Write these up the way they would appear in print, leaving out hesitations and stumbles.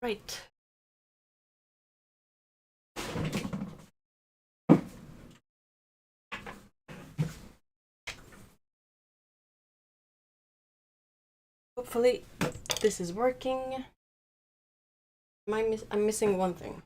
Right. Hopefully this is working. I'm missing one thing.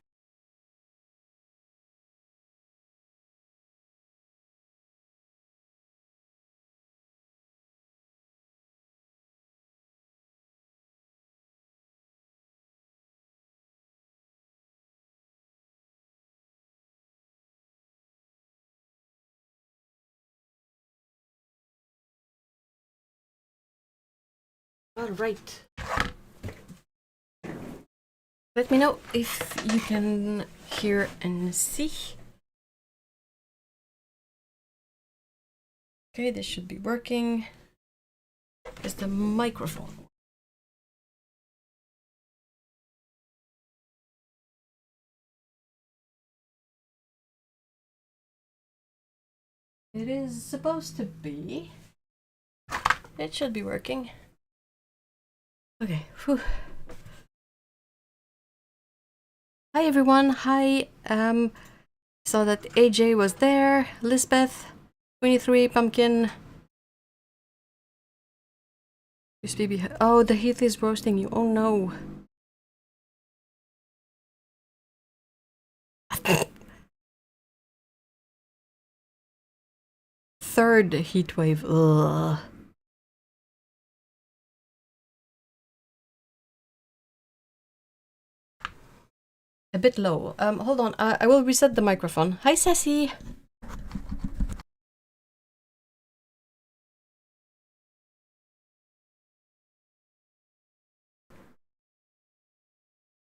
All right. Let me know if you can hear and see. Okay, this should be working. Is the microphone? It is supposed to be. It should be working. Okay. Whew. Hi everyone. Hi. Saw that AJ was there. Lisbeth, 23, Pumpkin. Oh, the heath is roasting you. Oh no. Third heat wave. Ugh. A bit low. Hold on. I will reset the microphone. Hi, Sassy.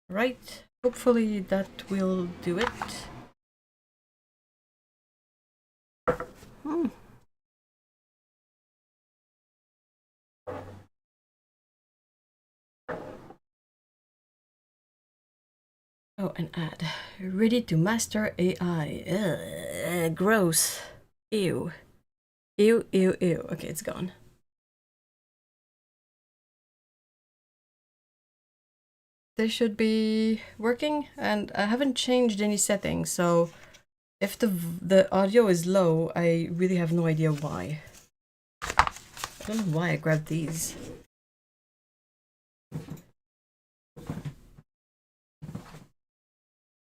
Right. Hopefully that will do it. Oh, an ad. Ready to master AI. Ugh, gross. Ew. Ew, ew, ew. Okay, it's gone. They should be working, and I haven't changed any settings, so if the audio is low, I really have no idea why. I don't know why I grabbed these.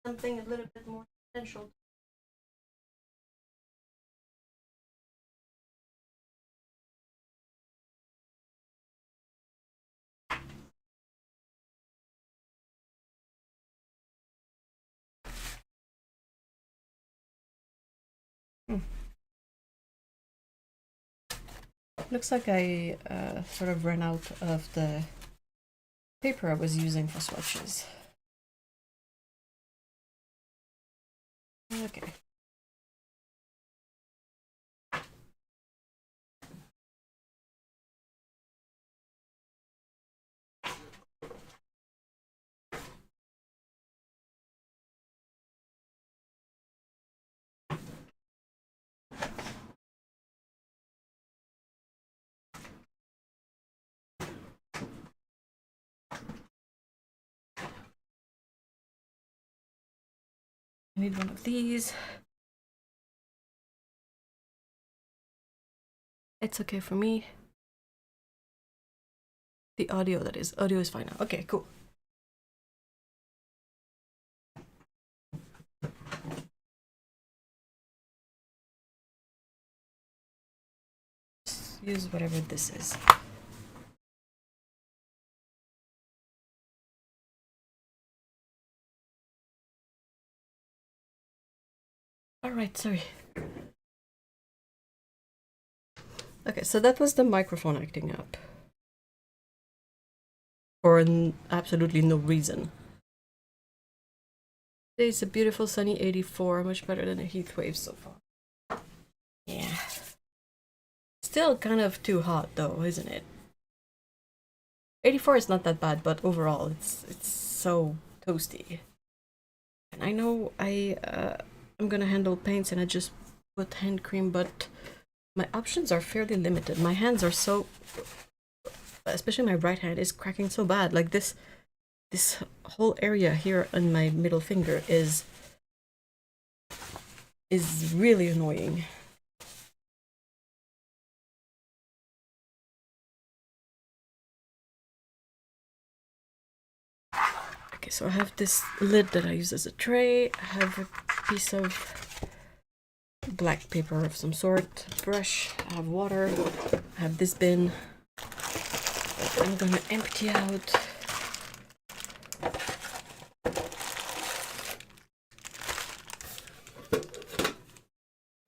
Something a little bit more essential. Looks like I sort of ran out of the paper I was using for swatches. Okay. I need one of these. It's okay for me. The audio, that is. Audio is fine now. Okay, cool. Just use whatever this is. Alright, sorry. Okay, so that was the microphone acting up. For absolutely no reason. Today's a beautiful sunny 84, much better than a heat wave so far. Yeah. Still kind of too hot though, isn't it? 84 is not that bad, but overall it's so toasty. And I know I'm gonna handle paints and I just put hand cream, but my options are fairly limited. My hands are so, especially my right hand is cracking so bad. Like this this whole area here on my middle finger is really annoying. Okay, so I have this lid that I use as a tray. I have a piece of black paper of some sort, brush, I have water, I have this bin that I'm gonna empty out.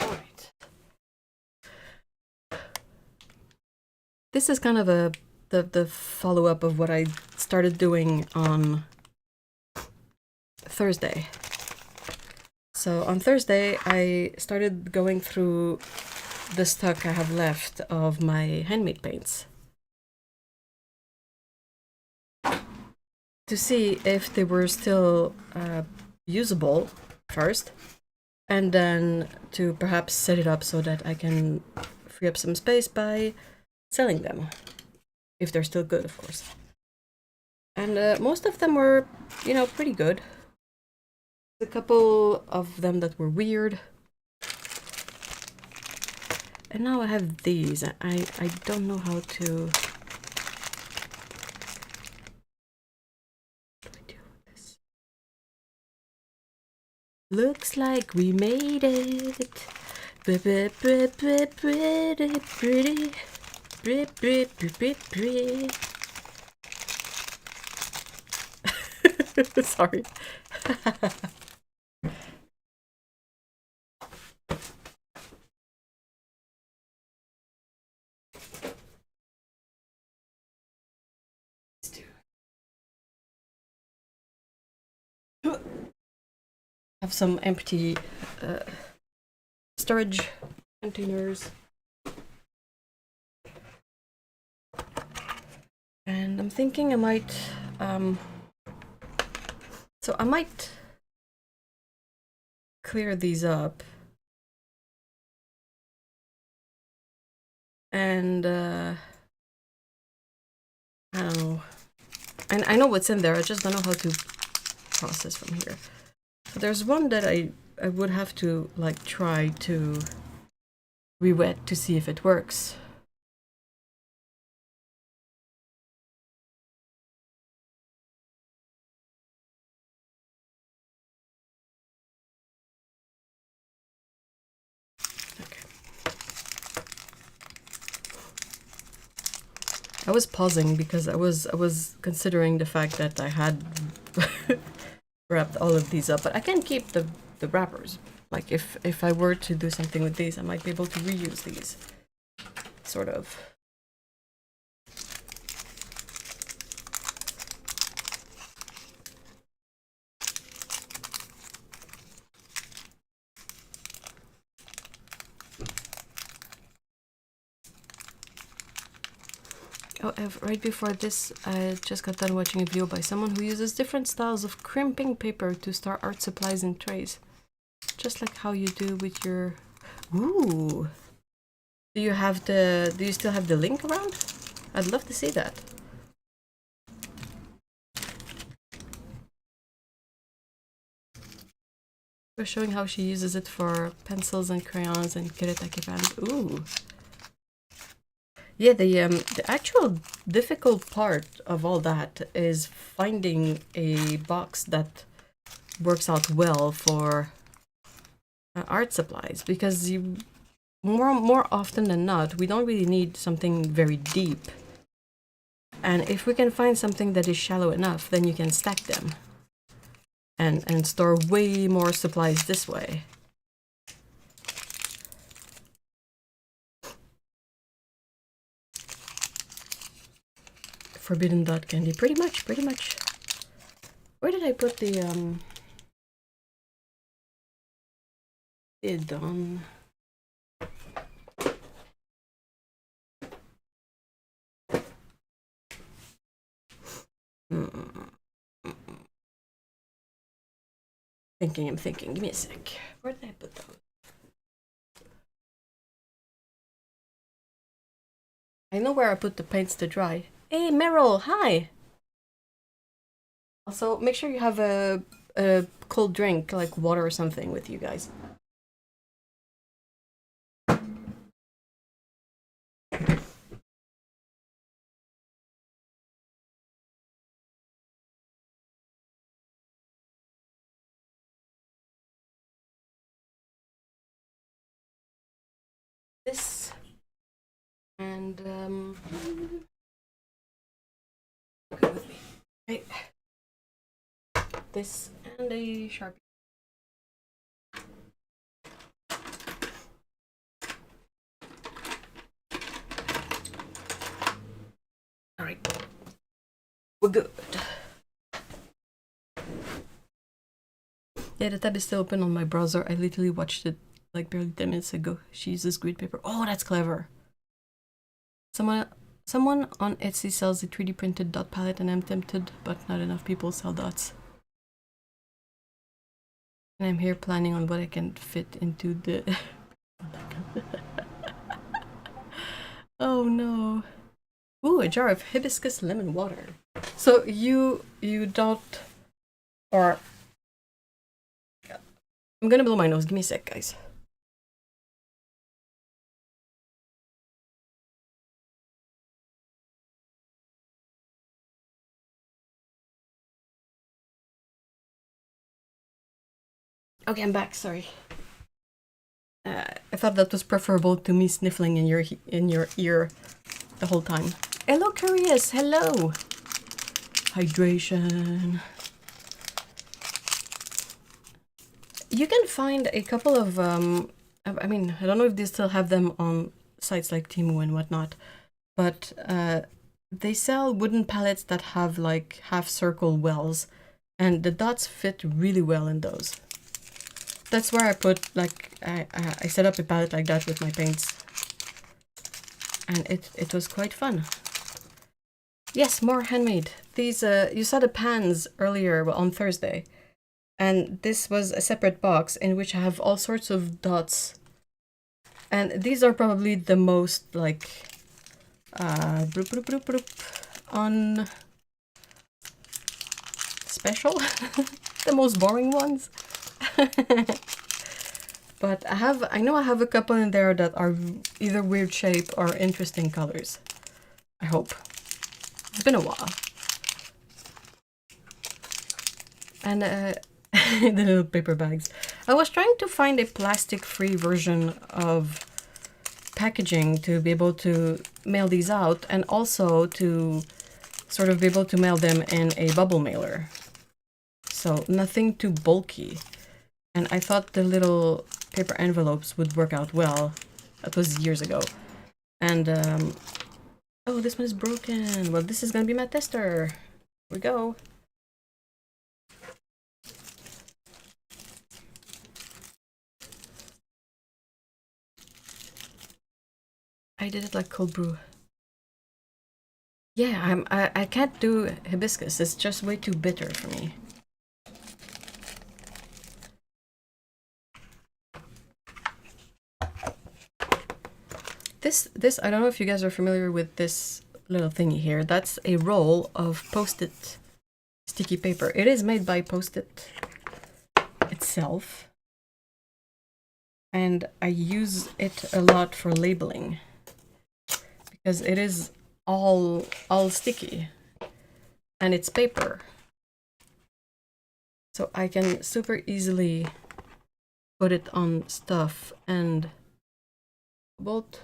Alright. This is kind of the follow-up of what I started doing on Thursday. So on Thursday, I started going through the stock I have left of my handmade paints to see if they were still usable first, and then to perhaps set it up so that I can free up some space by selling them, if they're still good, of course. And most of them were, you know, pretty good. A couple of them that were weird. And now I have these. I don't know how to... What do I do with this? Looks like we made it. Pretty, pretty. Sorry. Have some empty storage containers. And I'm thinking I might so I might clear these up and I don't know. And I know what's in there, I just don't know how to process from here. So there's one that I would have to like try to re-wet to see if it works. I was pausing because I was considering the fact that I had wrapped all of these up, but I can keep the wrappers. Like if I were to do something with these, I might be able to reuse these, sort of. Oh, right before this, I just got done watching a video by someone who uses different styles of crimping paper to store art supplies in trays. Just like how you do with your... Ooh! Do you still have the link around? I'd love to see that. We're showing how she uses it for pencils and crayons and Caturday pens. Ooh! Yeah, the actual difficult part of all that is finding a box that works out well for art supplies, because you more often than not we don't really need something very deep, and if we can find something that is shallow enough, then you can stack them and store way more supplies this way. Forbidden dot candy, pretty much. Where did I put the lid on? I'm thinking. Give me a sec. Where did I put those? I know where I put the paints to dry. Hey, Meryl, hi! Also, make sure you have a cold drink, like water or something, with you guys. This and okay with me. Right. This and a Sharpie. All right, we're good. Yeah, the tab is still open on my browser. I literally watched it like barely 10 minutes ago. She uses grid paper. Oh, that's clever. Someone on Etsy sells a 3D printed dot palette, and I'm tempted, but not enough people sell dots. And I'm here planning on what I can fit into the... Oh no. Ooh, a jar of hibiscus lemon water. So you don't... Or... I'm gonna blow my nose. Give me a sec, guys. Okay, I'm back. Sorry. I thought that was preferable to me sniffling in your ear the whole time. Hello, Curious. Hello. Hydration. You can find a couple of I mean, I don't know if they still have them on sites like Temu and whatnot, but they sell wooden palettes that have like half circle wells, and the dots fit really well in those. That's where I put, like, I set up a palette like that with my paints, and it was quite fun. Yes, more handmade. These, you saw the pans earlier, well, on Thursday, and this was a separate box in which I have all sorts of dots, and these are probably the most, like, on special, the most boring ones. But I know I have a couple in there that are either weird shape or interesting colors. I hope. It's been a while. And the little paper bags. I was trying to find a plastic-free version of packaging to be able to mail these out, and also to sort of be able to mail them in a bubble mailer. So nothing too bulky. And I thought the little paper envelopes would work out well. That was years ago. And, oh, this one is broken. Well, this is gonna be my tester. Here we go. I did it like cold brew. Yeah, I can't do hibiscus. It's just way too bitter for me. This I don't know if you guys are familiar with this little thingy here. That's a roll of Post-it sticky paper. It is made by Post-it itself, and I use it a lot for labeling because it is all sticky, and it's paper, so I can super easily put it on stuff. And both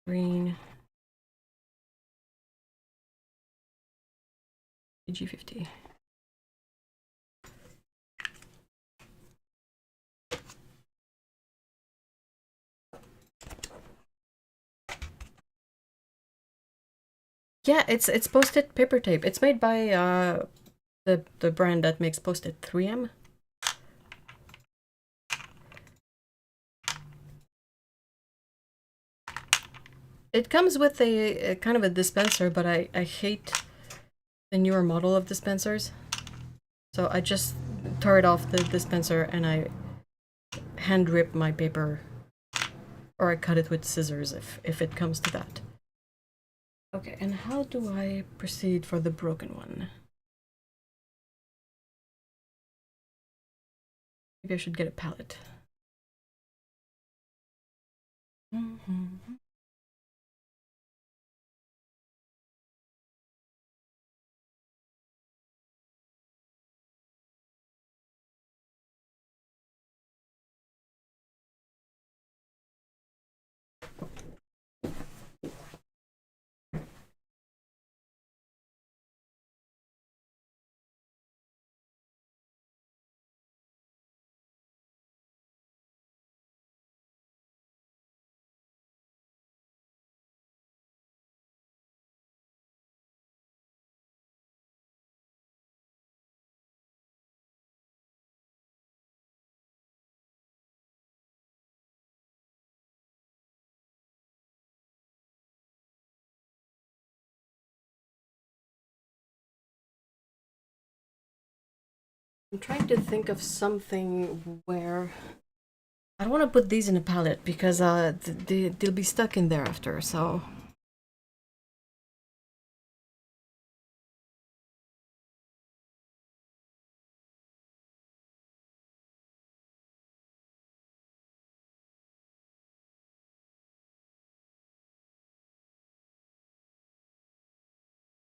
green G50. Yeah, it's Post-it paper tape. It's made by the brand that makes Post-it, 3M. It comes with a kind of a dispenser, but I hate the newer model of dispensers. So I just tore it off the dispenser and I hand rip my paper, or I cut it with scissors if it comes to that. Okay, and how do I proceed for the broken one? Maybe I should get a palette. I'm trying to think of something where I don't want to put these in a palette because they'll be stuck in there after, so.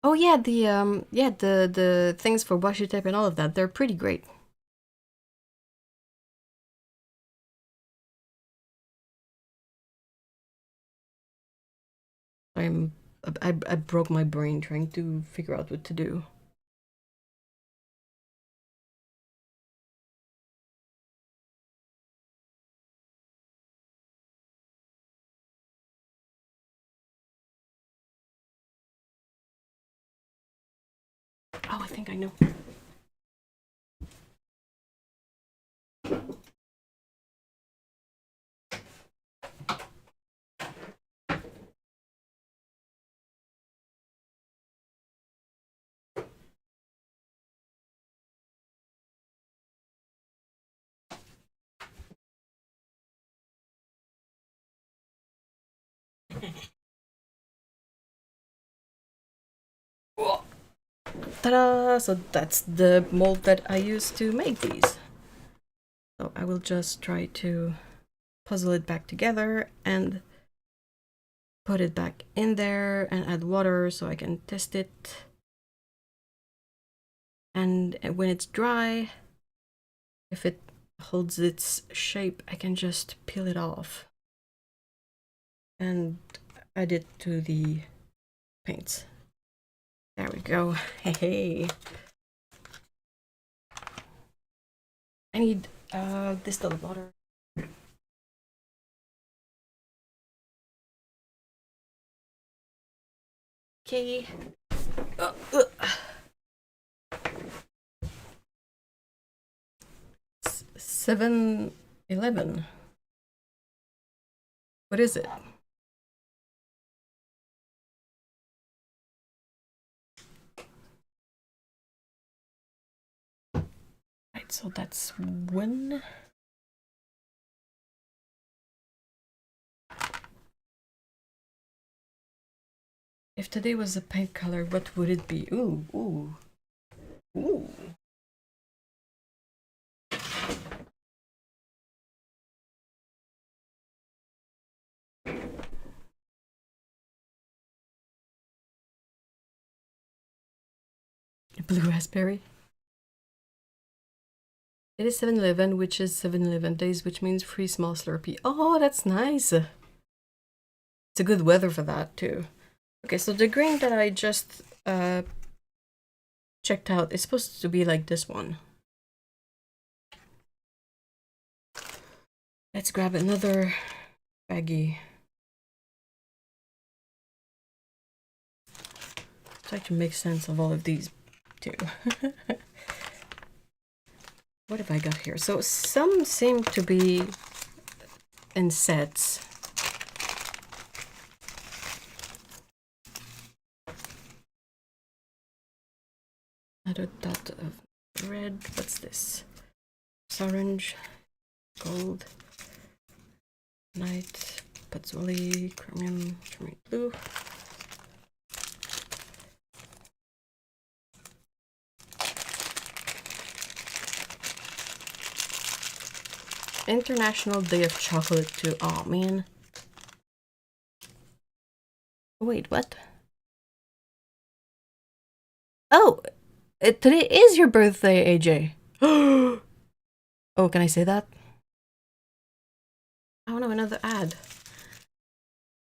Oh yeah, the things for washi tape and all of that, they're pretty great. I broke my brain trying to figure out what to do. Oh, I think I know. Ta-da! So that's the mold that I used to make these. So I will just try to puzzle it back together and put it back in there and add water so I can test it. And when it's dry, if it holds its shape, I can just peel it off and add it to the paints. There we go. Hey. I need distilled water. Okay. 7-Eleven. What is it? Right, so that's one. If today was a paint color, what would it be? Ooh, ooh, ooh. Blue raspberry. It is 7-Eleven, which is 7-Eleven days, which means free small Slurpee. Oh, that's nice. It's a good weather for that too. Okay, so the green that I just checked out is supposed to be like this one. Let's grab another baggie. Try to make sense of all of these too. What have I got here? So some seem to be in sets. Another dot of red. What's this? It's orange, gold, night, patchouli, chromium, blue. International Day of Chocolate too. Oh man. Wait, what? Oh, today is your birthday, AJ. Oh, can I say that? Oh no, another ad.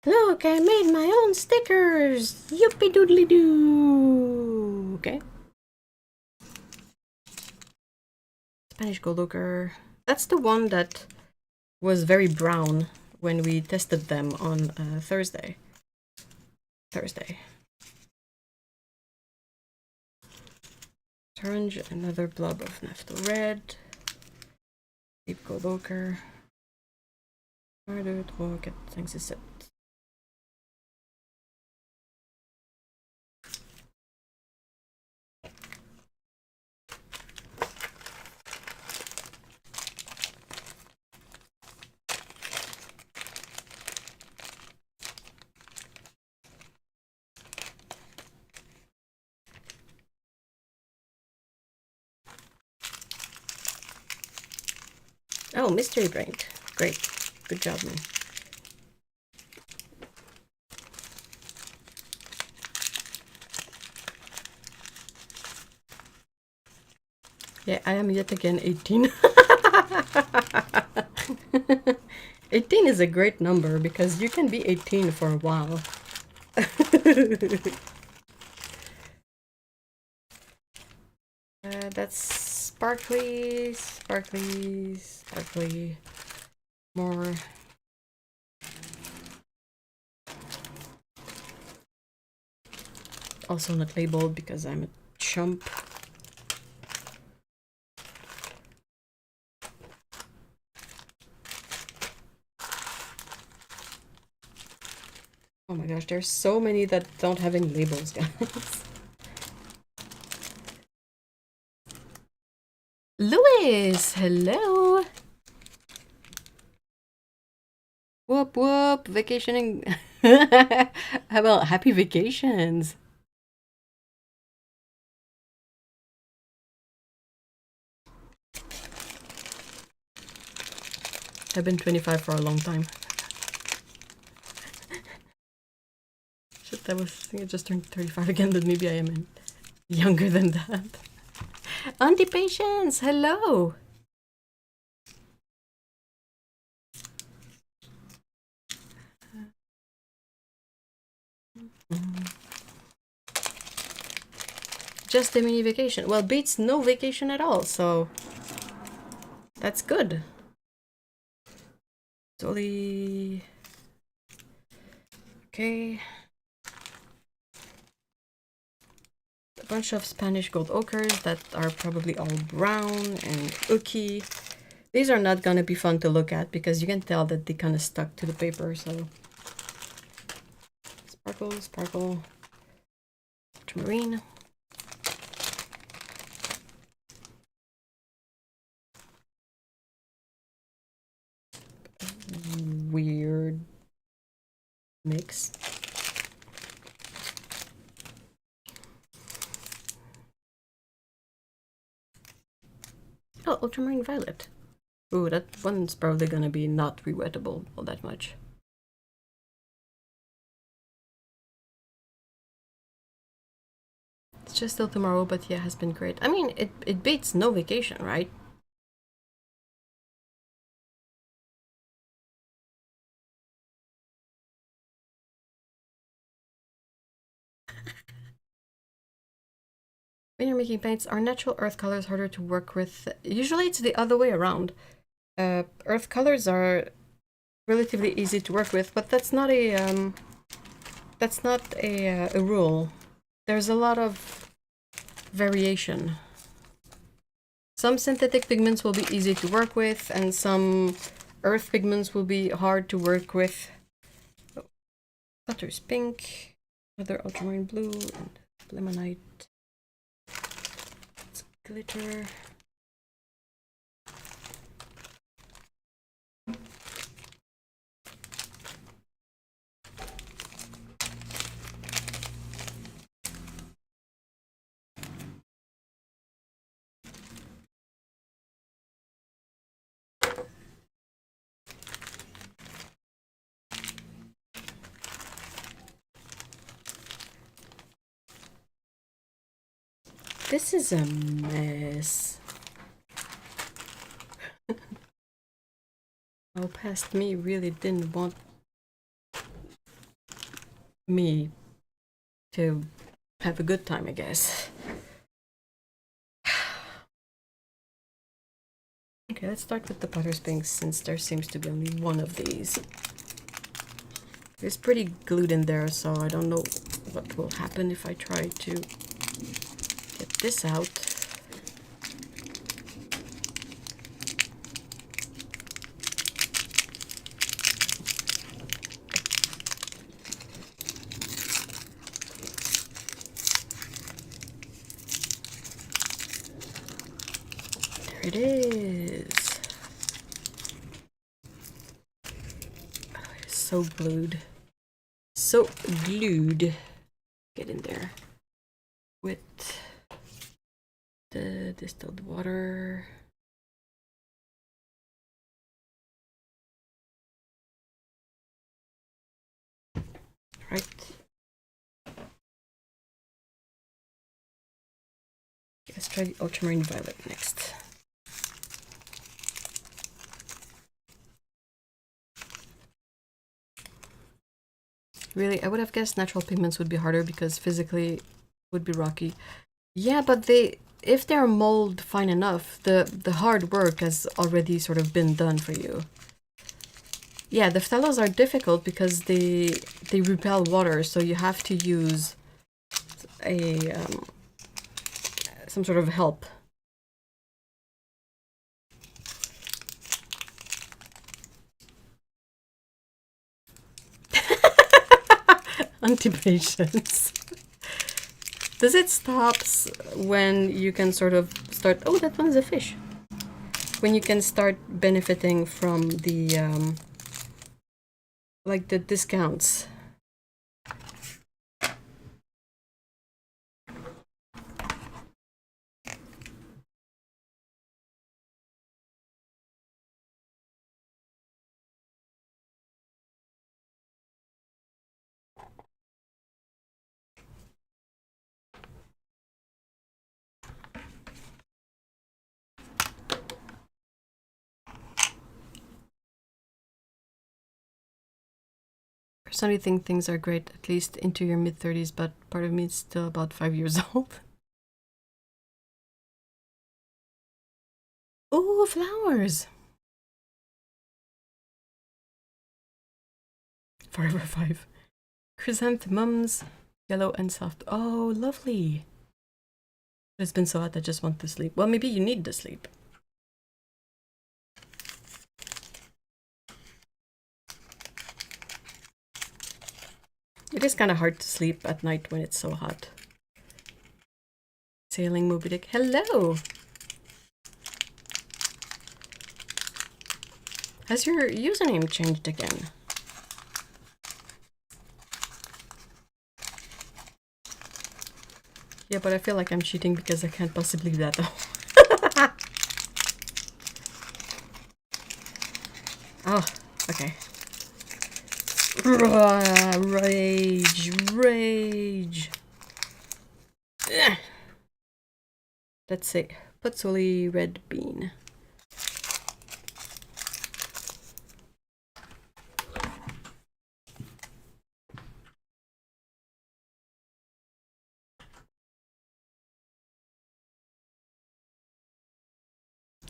Look, I made my own stickers! Yippee doodly doo! Okay. Spanish gold ochre. That's the one that was very brown when we tested them on Thursday. Orange, another blob of Naftal red. Deep gold ochre. 1, 2, 3, 4, 5, 6, 7. Oh, mystery brain. Great. Good job, man. Yeah, I am yet again 18. 18 is a great number because you can be 18 for a while. That's sparkly, sparkly, sparkly. More. Also not labeled because I'm a chump. Oh my gosh, there's so many that don't have any labels, guys. Louis, hello. Whoop whoop, vacationing. How about happy vacations? I've been 25 for a long time. Shit, I think I just turned 35 again, but maybe I am younger than that. Auntie Patience, hello. Just a mini vacation. Well, beats no vacation at all, so that's good. Dolly. Okay. A bunch of Spanish gold ochres that are probably all brown and ooky. These are not gonna be fun to look at because you can tell that they kind of stuck to the paper, so. Sparkle, sparkle. Ultramarine. Weird mix. Oh, ultramarine violet. Ooh, that one's probably gonna be not rewettable all that much. It's just still tomorrow, but yeah, has been great. I mean, it beats no vacation, right? When you're making paints, are natural earth colors harder to work with? Usually it's the other way around. Earth colors are relatively easy to work with, but that's not a rule. There's a lot of variation. Some synthetic pigments will be easy to work with, and some earth pigments will be hard to work with. Oh, Butter's pink, another ultramarine blue, and lemonite. It's glitter. This is a mess. Oh, past me really didn't want me to have a good time, I guess. Okay, let's start with the butter things since there seems to be only one of these. It's pretty glued in there, so I don't know what will happen if I try to get this out. There it is. Oh, it's so glued. So glued. Get in there with the distilled water. Right. Let's try the ultramarine violet next. Really, I would have guessed natural pigments would be harder because physically it would be rocky. Yeah, but if they're mold fine enough, the hard work has already sort of been done for you. Yeah, the phthalates are difficult because they repel water, so you have to use a some sort of help. Antipatience. Does it stop when you can sort of start... Oh, that one's a fish. When you can start benefiting from the like the discounts. Personally think things are great, at least into your mid-30s, but part of me is still about 5 years old. Oh, flowers! Forever 5. Chrysanthemums, yellow and soft. Oh, lovely! It's been so hot I just want to sleep. Well, maybe you need to sleep. It is kind of hard to sleep at night when it's so hot. Sailing Moby Dick. Hello! Has your username changed again? Yeah, but I feel like I'm cheating because I can't possibly do that though. Oh, okay. Rage, rage. Ugh. Let's see. Patchouli red bean.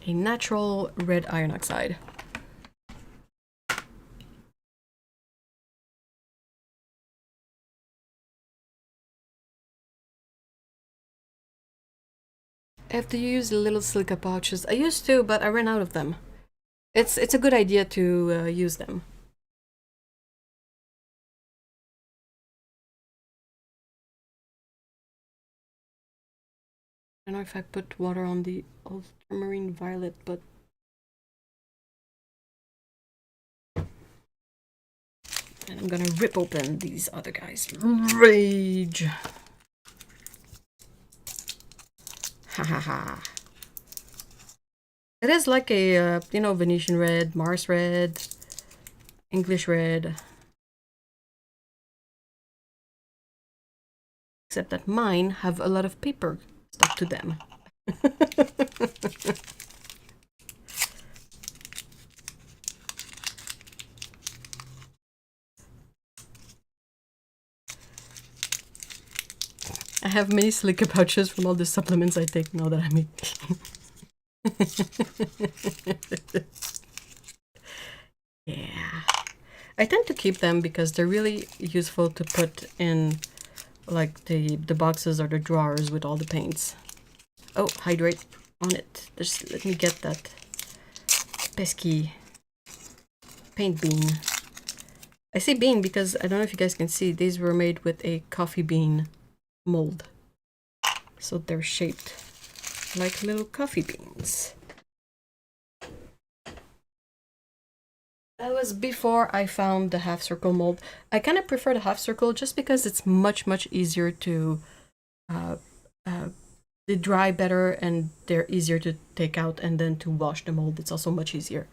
A natural red iron oxide. I have to use the little silica pouches. I used to, but I ran out of them. It's a good idea to use them. I don't know if I put water on the ultramarine violet, but... And I'm gonna rip open these other guys. Rage! Ha ha ha. It is like a, you know, Venetian red, Mars red, English red. Except that mine have a lot of paper stuck to them. I have many silica pouches from all the supplements I take now that I'm eating. Yeah. I tend to keep them because they're really useful to put in like the boxes or the drawers with all the paints. Oh, hydrate on it. Just let me get that pesky paint bean. I say bean because I don't know if you guys can see, these were made with a coffee bean mold. So they're shaped like little coffee beans. That was before I found the half circle mold. I kind of prefer the half circle just because it's much easier to they dry better and they're easier to take out, and then to wash the mold it's also much easier.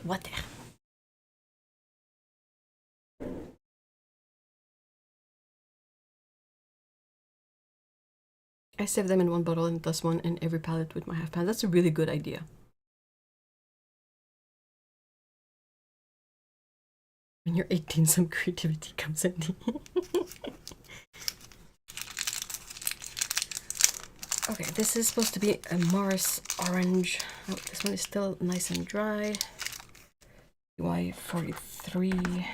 What? I save them in one bottle and plus one in every palette with my half pan. That's a really good idea. When you're 18, some creativity comes in. Okay, this is supposed to be a Mars orange. Oh, this one is still nice and dry. Y43.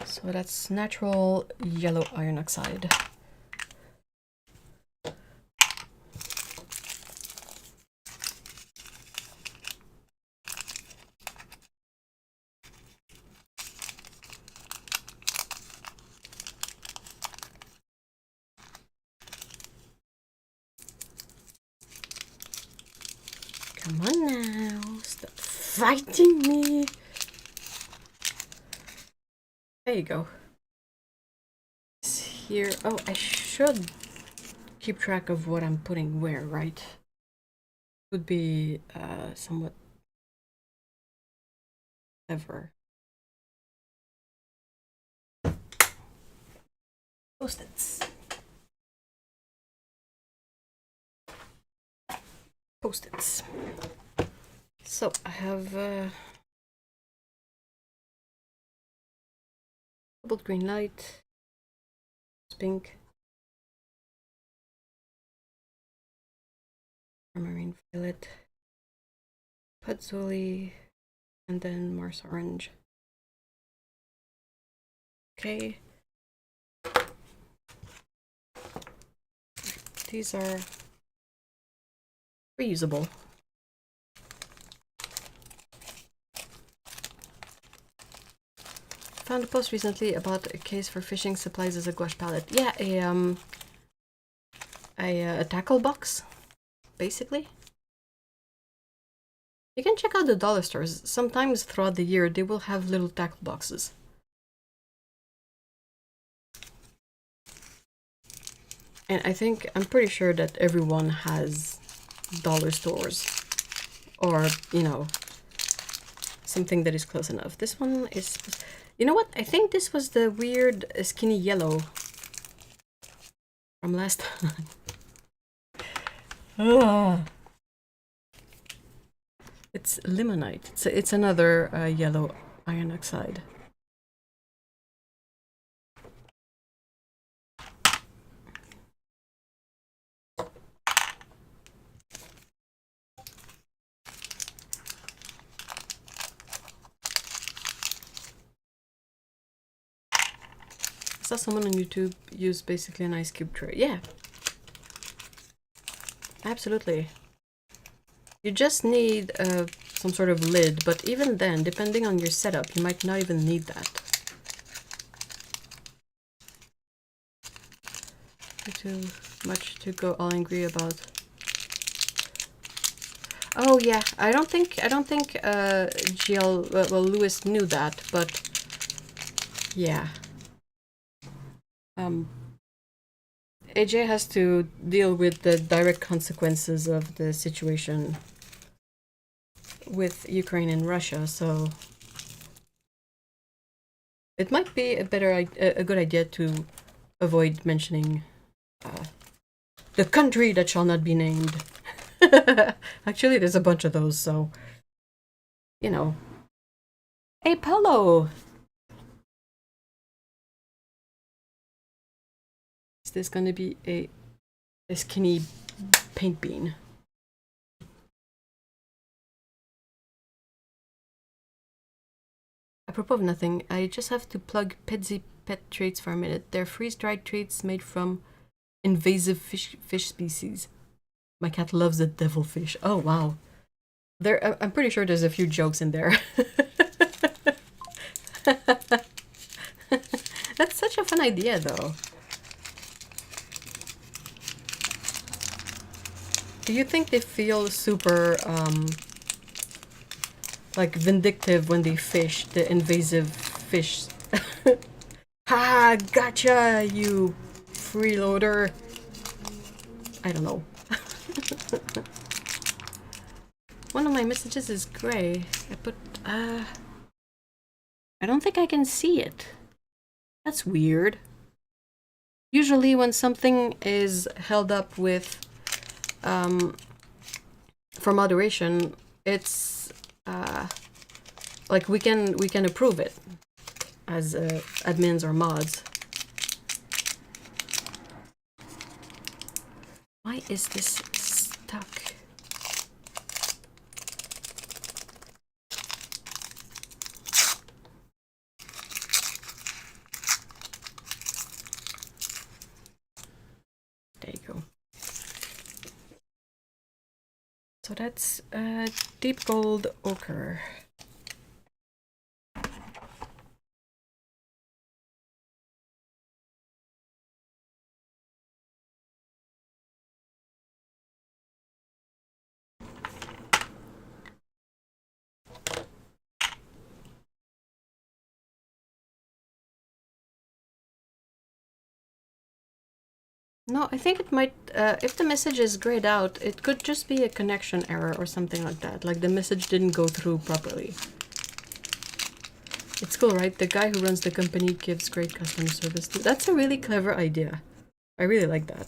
So that's natural yellow iron oxide. Come on now, stop fighting me. There you go. It's here. Oh, I should keep track of what I'm putting where, right? Would be somewhat clever. Post-its. Post-its. So I have cobalt green light, pink, marine violet, patchouli, and then Mars orange. Okay. These are reusable. Found a post recently about a case for fishing supplies as a gouache palette. Yeah, a tackle box, basically. You can check out the dollar stores. Sometimes throughout the year they will have little tackle boxes. And I'm pretty sure that everyone has dollar stores, or, you know, something that is close enough. This one is, you know what? I think this was the weird skinny yellow from last time. It's limonite. It's another yellow iron oxide. I saw someone on YouTube use basically an ice cube tray. Yeah, absolutely. You just need some sort of lid, but even then, depending on your setup, you might not even need that. Too much to go all angry about. Oh yeah, I don't think GL, well, Lewis knew that, but yeah. AJ has to deal with the direct consequences of the situation with Ukraine and Russia, so it might be a good idea to avoid mentioning the country that shall not be named. Actually, there's a bunch of those, so you know. Hey, Polo! Is this gonna be a skinny paint bean? Apropos of nothing, I just have to plug Petsy pet treats for a minute. They're freeze-dried treats made from invasive fish species. My cat loves the devilfish. Oh wow. I'm pretty sure there's a few jokes in there. That's such a fun idea though. Do you think they feel super like vindictive when they fish the invasive fish? Ha! Gotcha, you freeloader. I don't know. One of my messages is gray. I don't think I can see it. That's weird. Usually when something is held up with for moderation, it's like we can approve it as admins or mods. Why is this stuck? There you go. So that's deep gold ochre. No, I think it might, if the message is grayed out, it could just be a connection error or something like that. Like the message didn't go through properly. It's cool, right? The guy who runs the company gives great customer service too. That's a really clever idea. I really like that.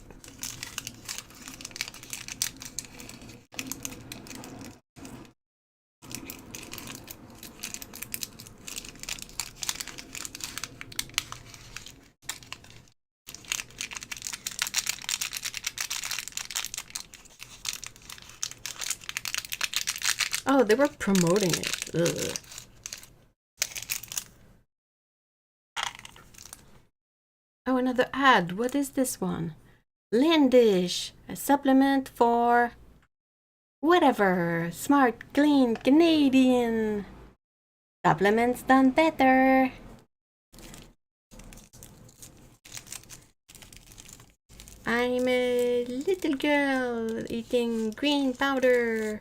Oh, they were promoting it. Ugh. Oh, another ad. What is this one? Landish, a supplement for whatever. Smart, clean, Canadian. Supplements done better. I'm a little girl eating green powder.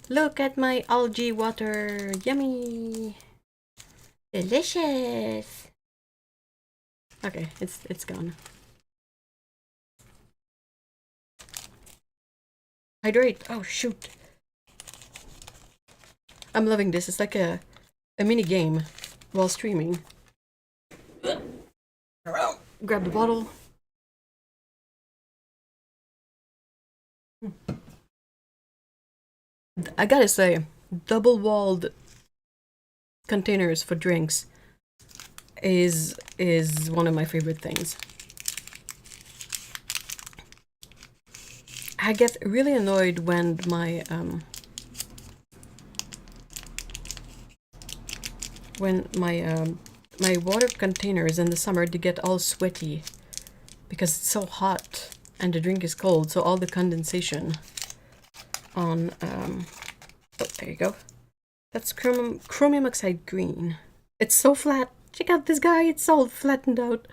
Look at my algae water. Yummy. Delicious. Okay, it's gone. Hydrate. Oh shoot. I'm loving this. It's like a mini game while streaming. Grab the bottle. I gotta say, double-walled containers for drinks is one of my favorite things. I get really annoyed when my my water containers in the summer, they get all sweaty because it's so hot and the drink is cold, so all the condensation on oh, there you go. That's chromium oxide green. It's so flat. Check out this guy, it's all flattened out.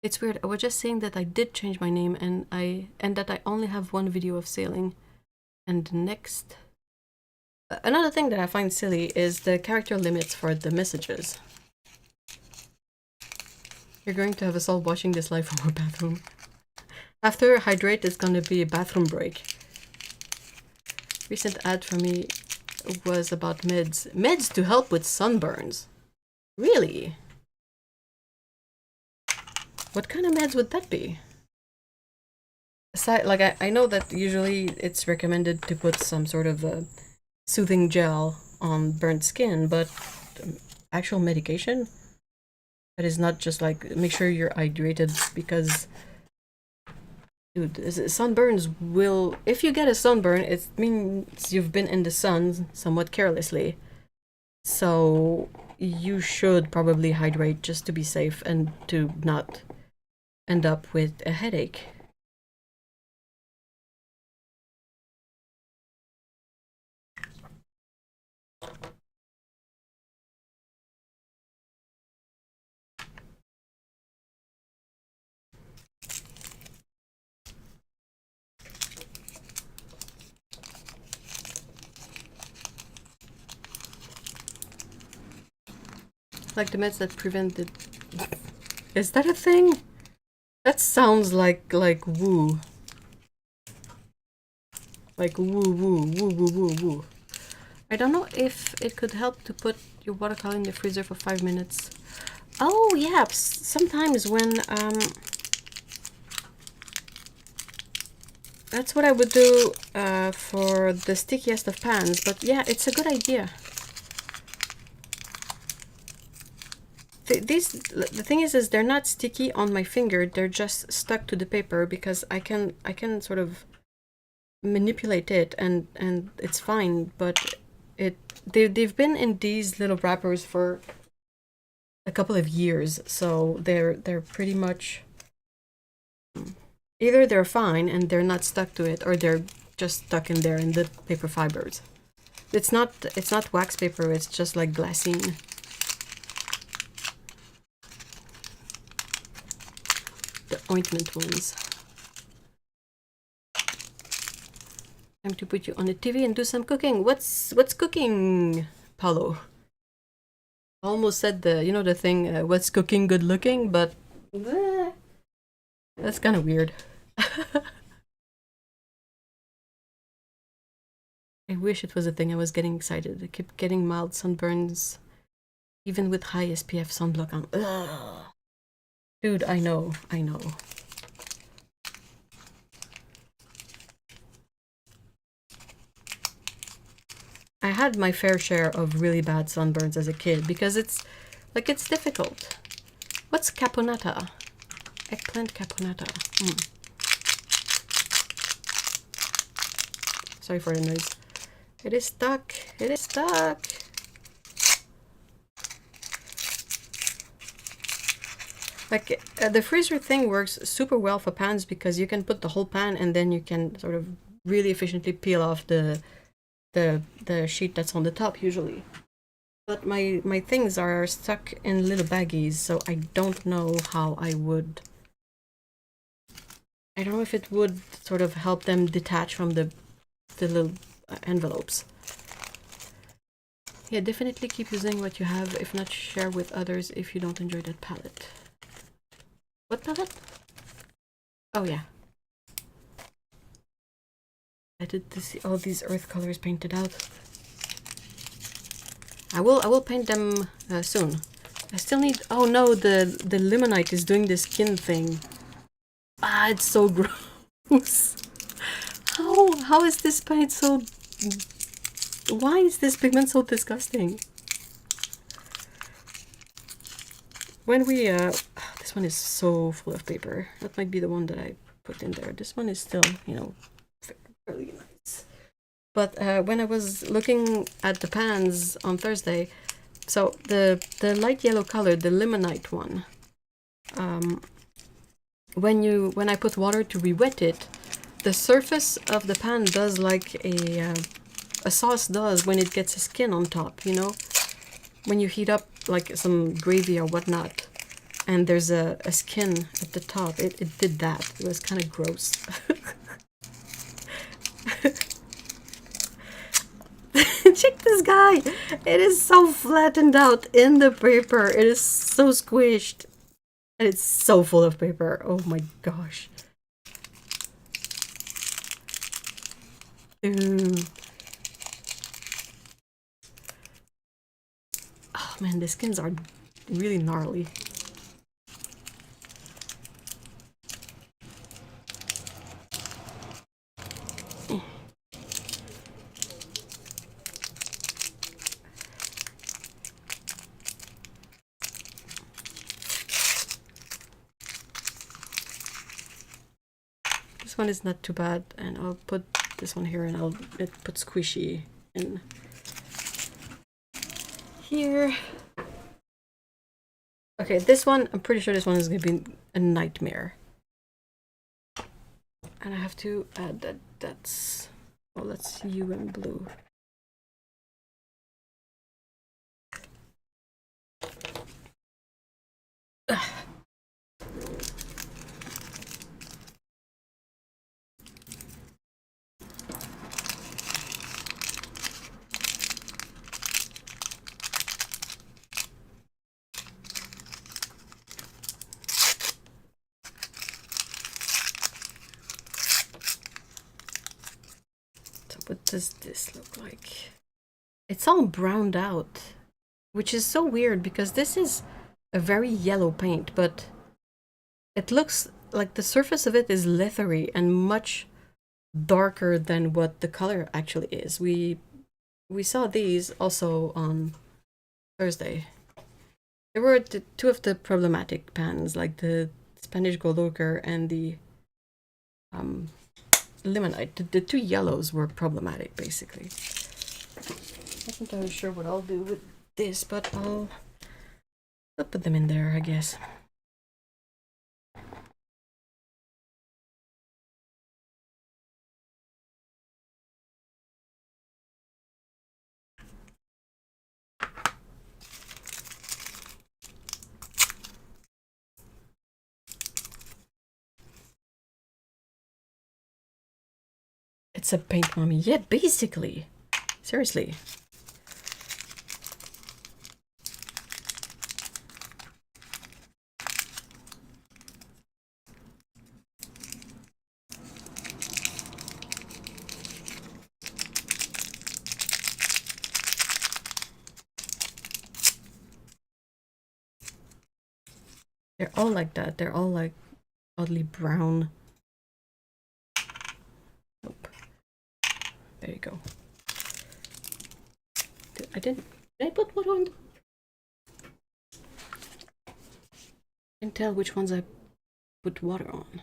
It's weird. I was just saying that I did change my name and that I only have one video of sailing, and the next Another thing that I find silly is the character limits for the messages. You're going to have us all watching this live from our bathroom. After hydrate, it's gonna be a bathroom break. Recent ad for me was about meds. Meds to help with sunburns. Really? What kind of meds would that be? Aside, like I know that usually it's recommended to put some sort of a soothing gel on burnt skin, but actual medication? That is not just like, make sure you're hydrated, because dude, sunburns will, if you get a sunburn, it means you've been in the sun somewhat carelessly. So you should probably hydrate just to be safe and to not end up with a headache. Like the meds that prevent it. Is that a thing? That sounds like woo. Like woo woo woo woo woo woo. I don't know if it could help to put your watercolor in the freezer for 5 minutes. Oh yeah, sometimes when that's what I would do for the stickiest of pans, but yeah, it's a good idea. The thing is they're not sticky on my finger, they're just stuck to the paper, because I can sort of manipulate it and it's fine, but they've been in these little wrappers for a couple of years, so they're pretty much either they're fine and they're not stuck to it, or they're just stuck in there in the paper fibers. It's not wax paper, it's just like glassine. The ointment ones. Time to put you on the TV and do some cooking. What's cooking, Paulo? Almost said the thing, what's cooking good looking, but that's kind of weird. I wish it was a thing. I was getting excited. I kept getting mild sunburns, even with high SPF sunblock on. Ugh. Dude, I know. I had my fair share of really bad sunburns as a kid, because it's difficult. What's caponata? Eggplant caponata. Sorry for the noise. It is stuck. It is stuck. Like, the freezer thing works super well for pans, because you can put the whole pan and then you can sort of really efficiently peel off the sheet that's on the top usually. But my things are stuck in little baggies, so I don't know how I don't know if it would sort of help them detach from the little envelopes. Yeah, definitely keep using what you have. If not, share with others if you don't enjoy that palette. What palette? Oh yeah. I did to see all these earth colors painted out. I will paint them soon. I still need. Oh no, the limonite is doing the skin thing. Ah, it's so gross. How is this paint so? Why is this pigment so disgusting? When we this one is so full of paper. That might be the one that I put in there. This one is still, fairly nice. But when I was looking at the pans on Thursday, so the light yellow color, the limonite one, when I put water to re-wet it, the surface of the pan does like a sauce does when it gets a skin on top, when you heat up like some gravy or whatnot, and there's a skin at the top. It did that. It was kind of gross. die! It is so flattened out in the paper. It is so squished. And it's so full of paper. Oh my gosh. Dude. Oh man, the skins are really gnarly. This one is not too bad, and I'll put this one here, and I'll put squishy in here. Okay, this one, I'm pretty sure this one is going to be a nightmare. And I have to add that that's... well, that's you and blue. Ugh. What does this look like? It's all browned out, which is so weird because this is a very yellow paint, but it looks like the surface of it is leathery and much darker than what the color actually is. We saw these also on Thursday. There were two of the problematic pans, like the Spanish gold ochre and the limonite. The two yellows were problematic, basically. Not entirely sure what I'll do with this, but I'll put them in there, I guess. It's a paint mommy. Yeah, basically. Seriously. They're all like that. They're all like oddly brown. Nope. There you go. Did I put what on? I can tell which ones I put water on.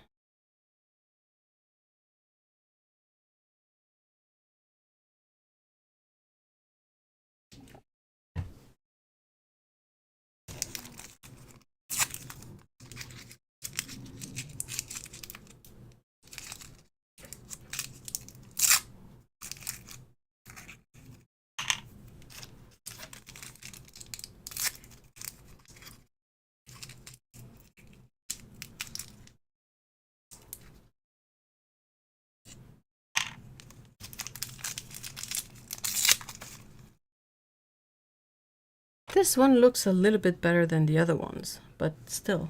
This one looks a little bit better than the other ones, but still.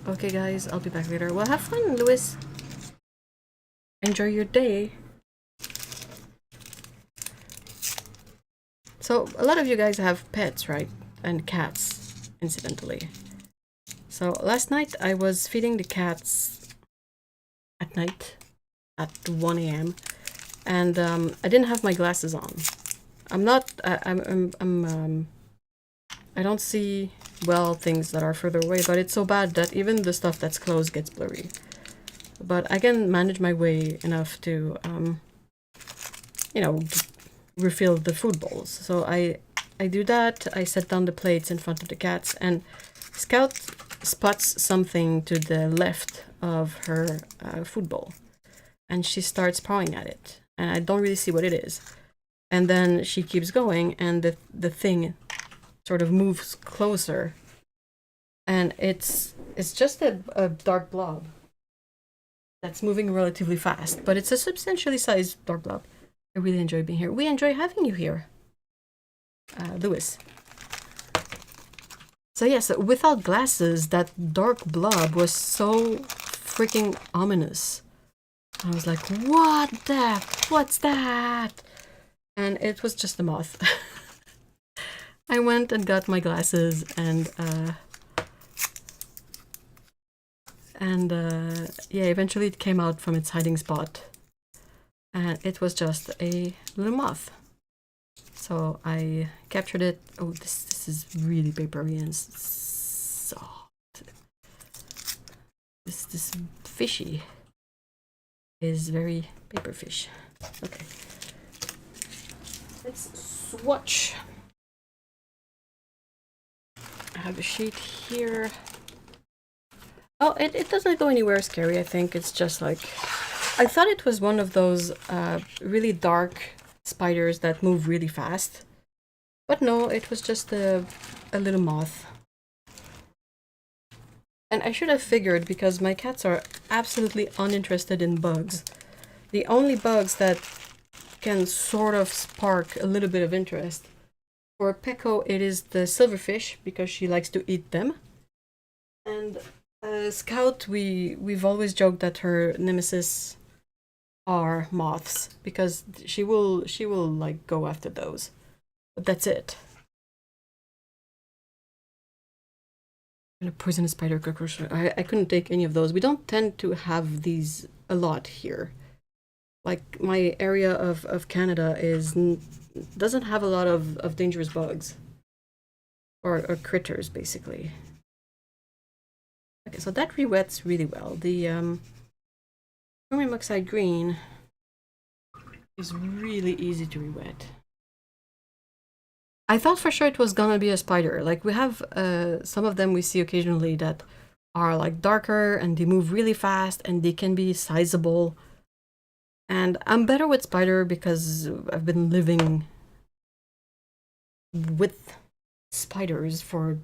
Okay guys, I'll be back later. Well, have fun, Louis. Enjoy your day. So, a lot of you guys have pets, right? And cats, incidentally. So, last night I was feeding the cats at night at 1 a.m. and I didn't have my glasses on. I don't see well things that are further away, but it's so bad that even the stuff that's close gets blurry. But I can manage my way enough to, you know, refill the food bowls. So I do that. I set down the plates in front of the cats, and Scout spots something to the left of her food bowl, and she starts pawing at it, and I don't really see what it is. And then she keeps going, and the thing sort of moves closer and it's just a dark blob that's moving relatively fast, but it's a substantially sized dark blob. I really enjoy being here. We enjoy having you here, Lewis. So yes, without glasses, that dark blob was so freaking ominous. I was like, what the? What's that? And it was just a moth. I went and got my glasses and yeah, eventually it came out from its hiding spot. And it was just a little moth. So I captured it. Oh, this is really papery and soft. This fishy is very paper fish. Okay. Let's swatch. I have a sheet here. Oh, it doesn't go anywhere scary, I think. It's just like... I thought it was one of those really dark spiders that move really fast. But no, it was just a little moth. And I should have figured, because my cats are absolutely uninterested in bugs. The only bugs that can sort of spark a little bit of interest. For Pecco, it is the silverfish, because she likes to eat them. And Scout, we've always joked that her nemesis are moths, because she will like go after those. But that's it. And a poisonous spider, cockroach. I couldn't take any of those. We don't tend to have these a lot here. Like, my area of Canada doesn't have a lot of dangerous bugs. Or critters, basically. Okay, so that re-wets really well. The chromium oxide green is really easy to re-wet. I thought for sure it was gonna be a spider. Like, we have some of them we see occasionally that are like darker and they move really fast and they can be sizable. And I'm better with spider because I've been living with spiders for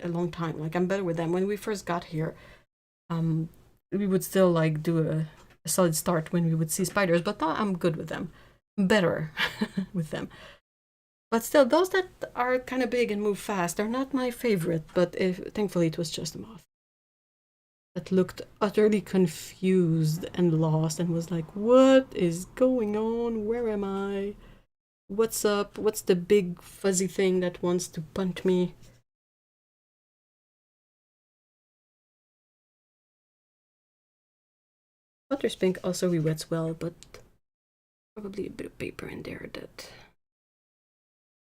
a long time. Like, I'm better with them. When we first got here, we would still like do a solid start when we would see spiders, but now I'm good with them. Better with them. But still, those that are kind of big and move fast are not my favorite, but thankfully it was just a moth that looked utterly confused and lost and was like, what is going on? Where am I? What's up? What's the big fuzzy thing that wants to punch me? Butter's pink also re-wets well, but probably a bit of paper in there that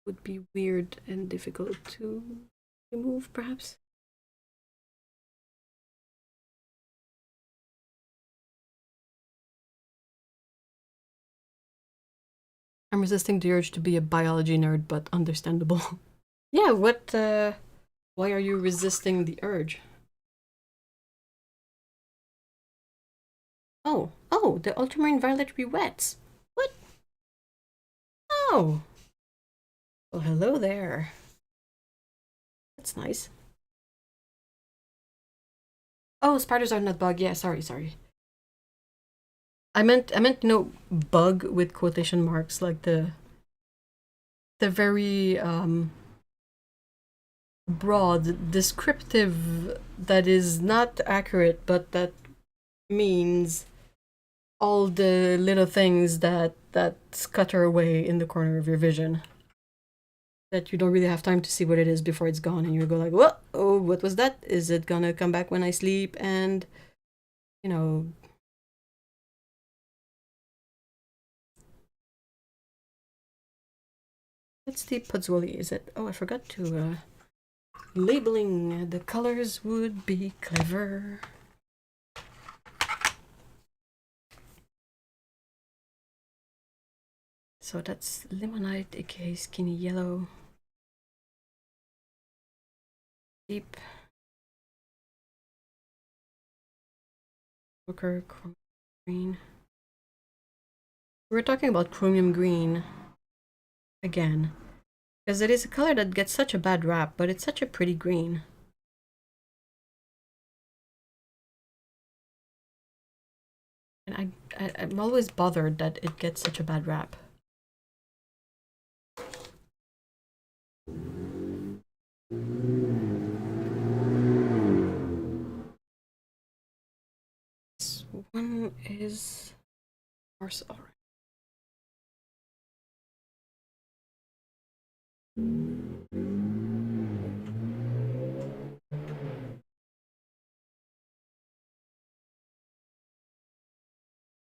would be weird and difficult to remove, perhaps. I'm resisting the urge to be a biology nerd, but understandable. Yeah, why are you resisting the urge? Oh, the ultramarine violet re-wets. What? Oh. Well, hello there. That's nice. Oh, spiders are not bug. Yeah, sorry. I meant bug with quotation marks, like the very broad descriptive that is not accurate, but that means all the little things that scutter away in the corner of your vision. That you don't really have time to see what it is before it's gone, and you go like, what? Oh, what was that? Is it gonna come back when I sleep? And, you know... What's the Puzzoli? Is it... Oh, I forgot to... Labeling the colors would be clever. So that's Limonite, aka Skinny Yellow. Deep. Booker, Chromium Green. We're talking about Chromium Green again. Because it is a color that gets such a bad rap, but it's such a pretty green. I'm always bothered that it gets such a bad rap. This one is horse already.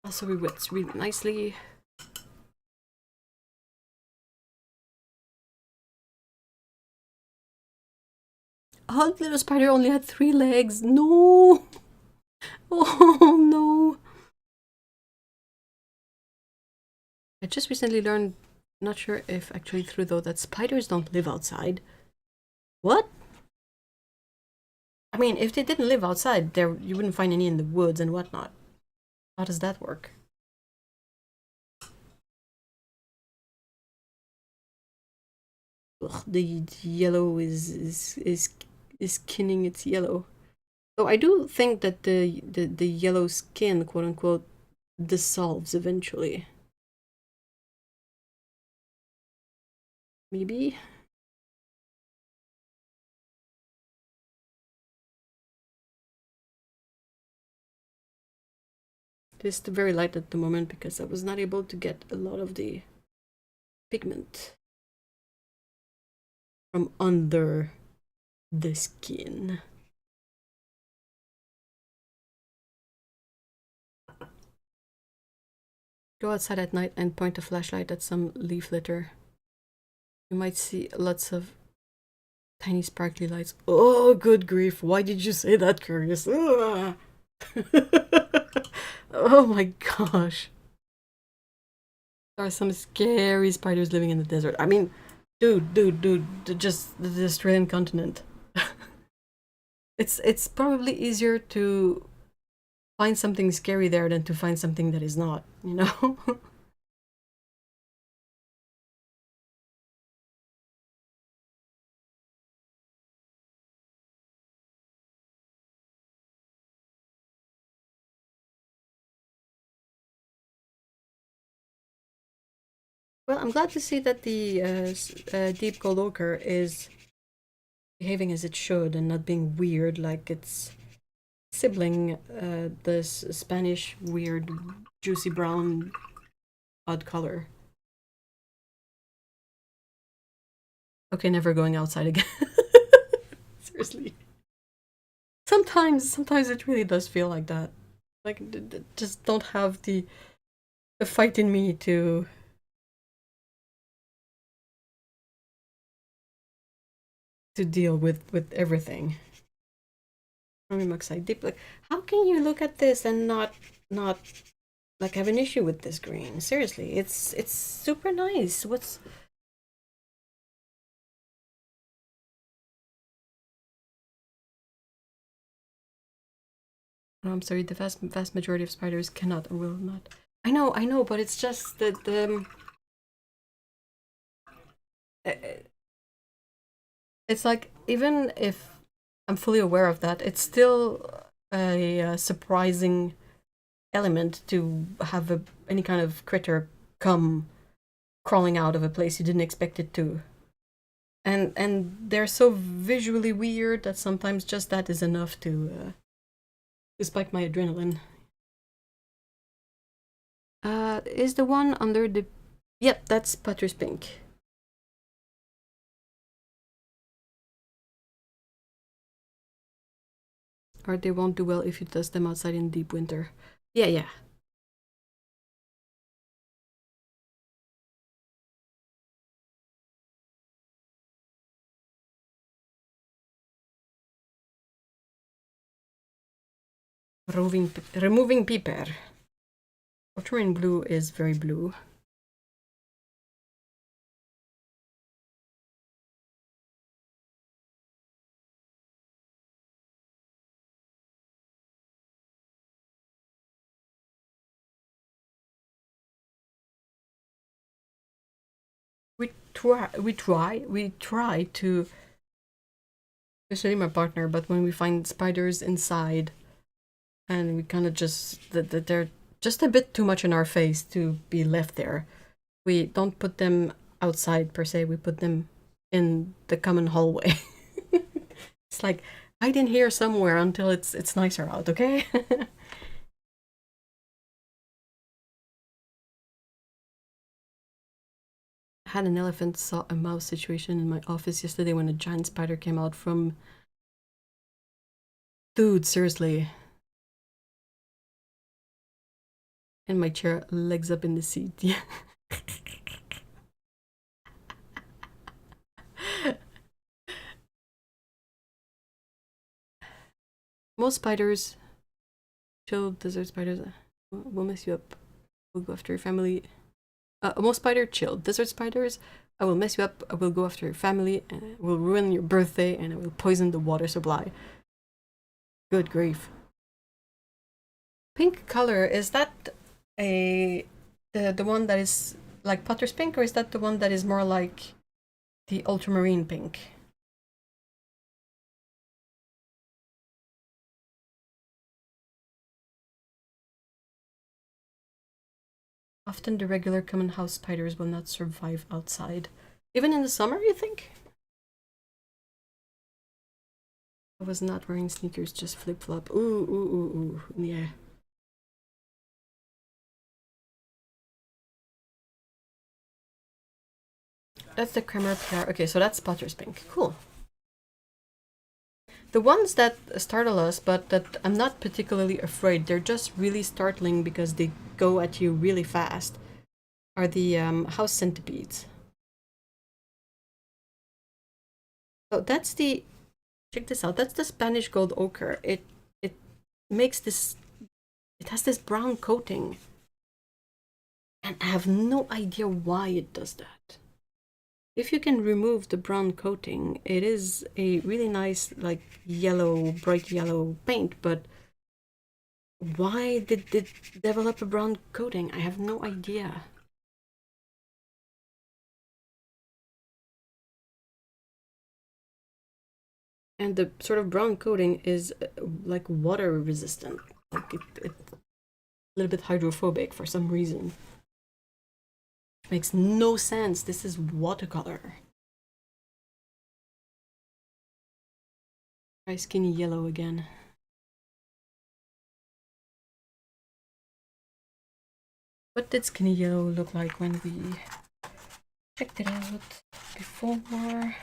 Also rewets really nicely. Oh, little spider only had 3 legs. No! Oh no! I just recently learned, not sure if actually true though, that spiders don't live outside. What? I mean, if they didn't live outside, there you wouldn't find any in the woods and whatnot. How does that work? Ugh, the yellow is kinning its yellow. Though I do think that the yellow skin, quote unquote, dissolves eventually. Maybe? It is very light at the moment because I was not able to get a lot of the pigment from under the skin. Go outside at night and point a flashlight at some leaf litter. You might see lots of tiny sparkly lights. Oh, good grief. Why did you say that, Curious? Oh my gosh. There are some scary spiders living in the desert. I mean, dude, just the Australian continent. It's probably easier to find something scary there than to find something that is not, you know? Well, I'm glad to see that the deep gold ochre is behaving as it should and not being weird like its sibling, this Spanish weird juicy brown odd color. Okay, never going outside again. Seriously. Sometimes it really does feel like that. Like, just don't have the fight in me to deal with everything. Deep. Like, how can you look at this and not like have an issue with this green? Seriously, it's super nice. What's No, I'm sorry, the vast majority of spiders cannot or will not. I know, but it's just that the it's like, even if I'm fully aware of that, it's still a surprising element to have any kind of critter come crawling out of a place you didn't expect it to. And they're so visually weird that sometimes just that is enough to spike my adrenaline. Is the one under the... Yep, that's Potter's Pink. Or they won't do well if you dust them outside in deep winter. Yeah. Removing paper. Ultramarine blue is very blue. We try to, especially my partner, but when we find spiders inside and we kind of just that they're just a bit too much in our face to be left there. We don't put them outside per se, we put them in the common hallway. It's like, hide in here somewhere until it's nicer out, okay? I had an elephant saw a mouse situation in my office yesterday when a giant spider came out from... Dude, seriously. In my chair, legs up in the seat. Yeah. Most spiders, chill desert spiders, will mess you up. Will go after your family. Most spider, chill desert spiders. I will mess you up. I will go after your family. And I will ruin your birthday, and I will poison the water supply. Good grief. Pink color, is that the one that is like Potter's pink, or is that the one that is more like the ultramarine pink? Often the regular common house spiders will not survive outside. Even in the summer, you think? I was not wearing sneakers, just flip-flop. Ooh, yeah. That's the Kremer PR. Okay, so that's Potter's pink. Cool. The ones that startle us, but that I'm not particularly afraid, they're just really startling because they go at you really fast, are the house centipedes. Oh, that's the... Check this out. That's the Spanish gold ochre. It makes this... It has this brown coating. And I have no idea why it does that. If you can remove the brown coating, it is a really nice, like, yellow, bright yellow paint, but why did it develop a brown coating? I have no idea. And the sort of brown coating is like water resistant. Like it's a little bit hydrophobic for some reason. Makes no sense. This is watercolor. Try skinny yellow again. What did skinny yellow look like when we checked it out before?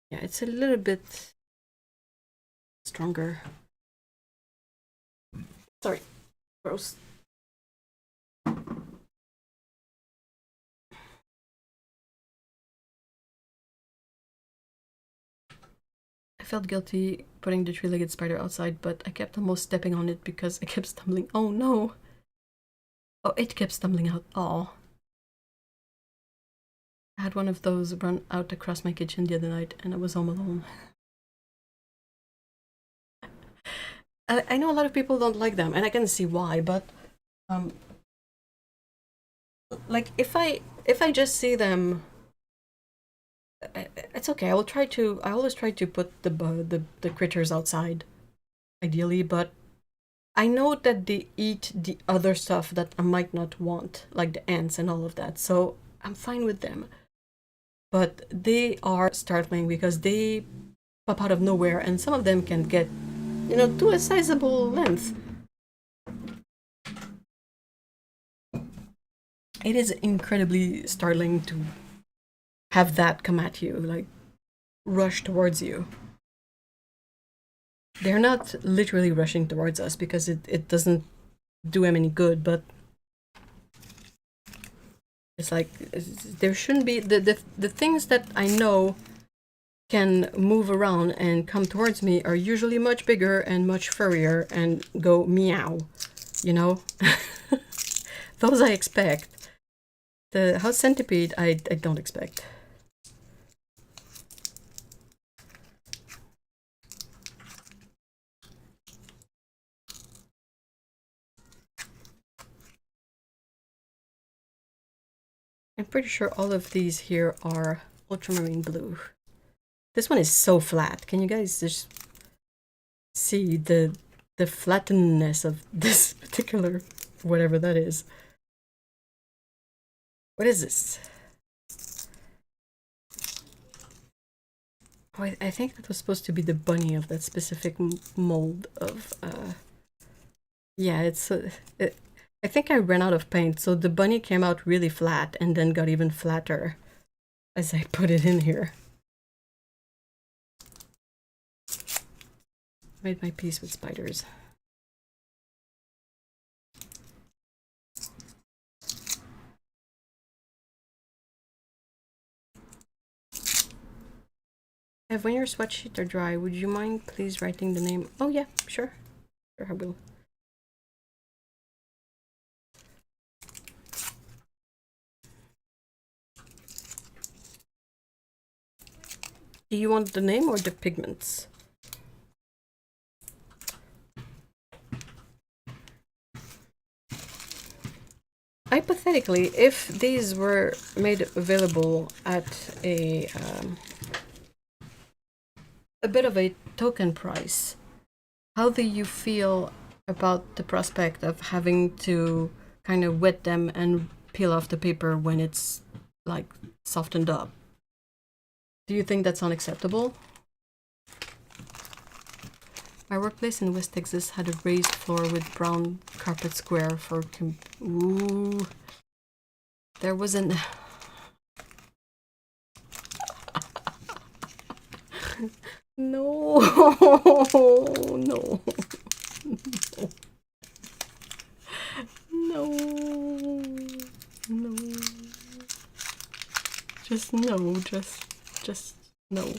Yeah, it's a little bit stronger. Sorry, gross. I felt guilty putting the three-legged spider outside, but I kept almost stepping on it because I kept stumbling. Oh no! Oh, it kept stumbling out. Oh. I had one of those run out across my kitchen the other night and I was home alone. I know a lot of people don't like them, and I can see why, but like if I just see them, it's okay. I always try to put the critters outside, ideally, but I know that they eat the other stuff that I might not want, like the ants and all of that, so I'm fine with them. But they are startling because they pop out of nowhere, and some of them can get, you know, to a sizable length. It is incredibly startling to have that come at you, like rush towards you. They're not literally rushing towards us because it doesn't do them any good, but it's like there shouldn't be the things that I know can move around and come towards me are usually much bigger and much furrier and go meow, you know? Those I expect. The house centipede I don't expect. I'm pretty sure all of these here are ultramarine blue. This one is so flat. Can you guys just see the the flattenness of this particular, whatever that is. What is this? Oh, I think that was supposed to be the bunny of that specific mold of, yeah, it's, I think I ran out of paint, so the bunny came out really flat and then got even flatter as I put it in here. Made my peace with spiders. When your sweat sheets are dry, would you mind please writing the name? Oh yeah, sure. Sure, I will. Do you want the name or the pigments? Hypothetically, if these were made available at a bit of a token price, how do you feel about the prospect of having to kind of wet them and peel off the paper when it's like softened up? Do you think that's unacceptable? My workplace in West Texas had a raised floor with brown carpet square for ooh. There was an no, no, no, no, just no, just no.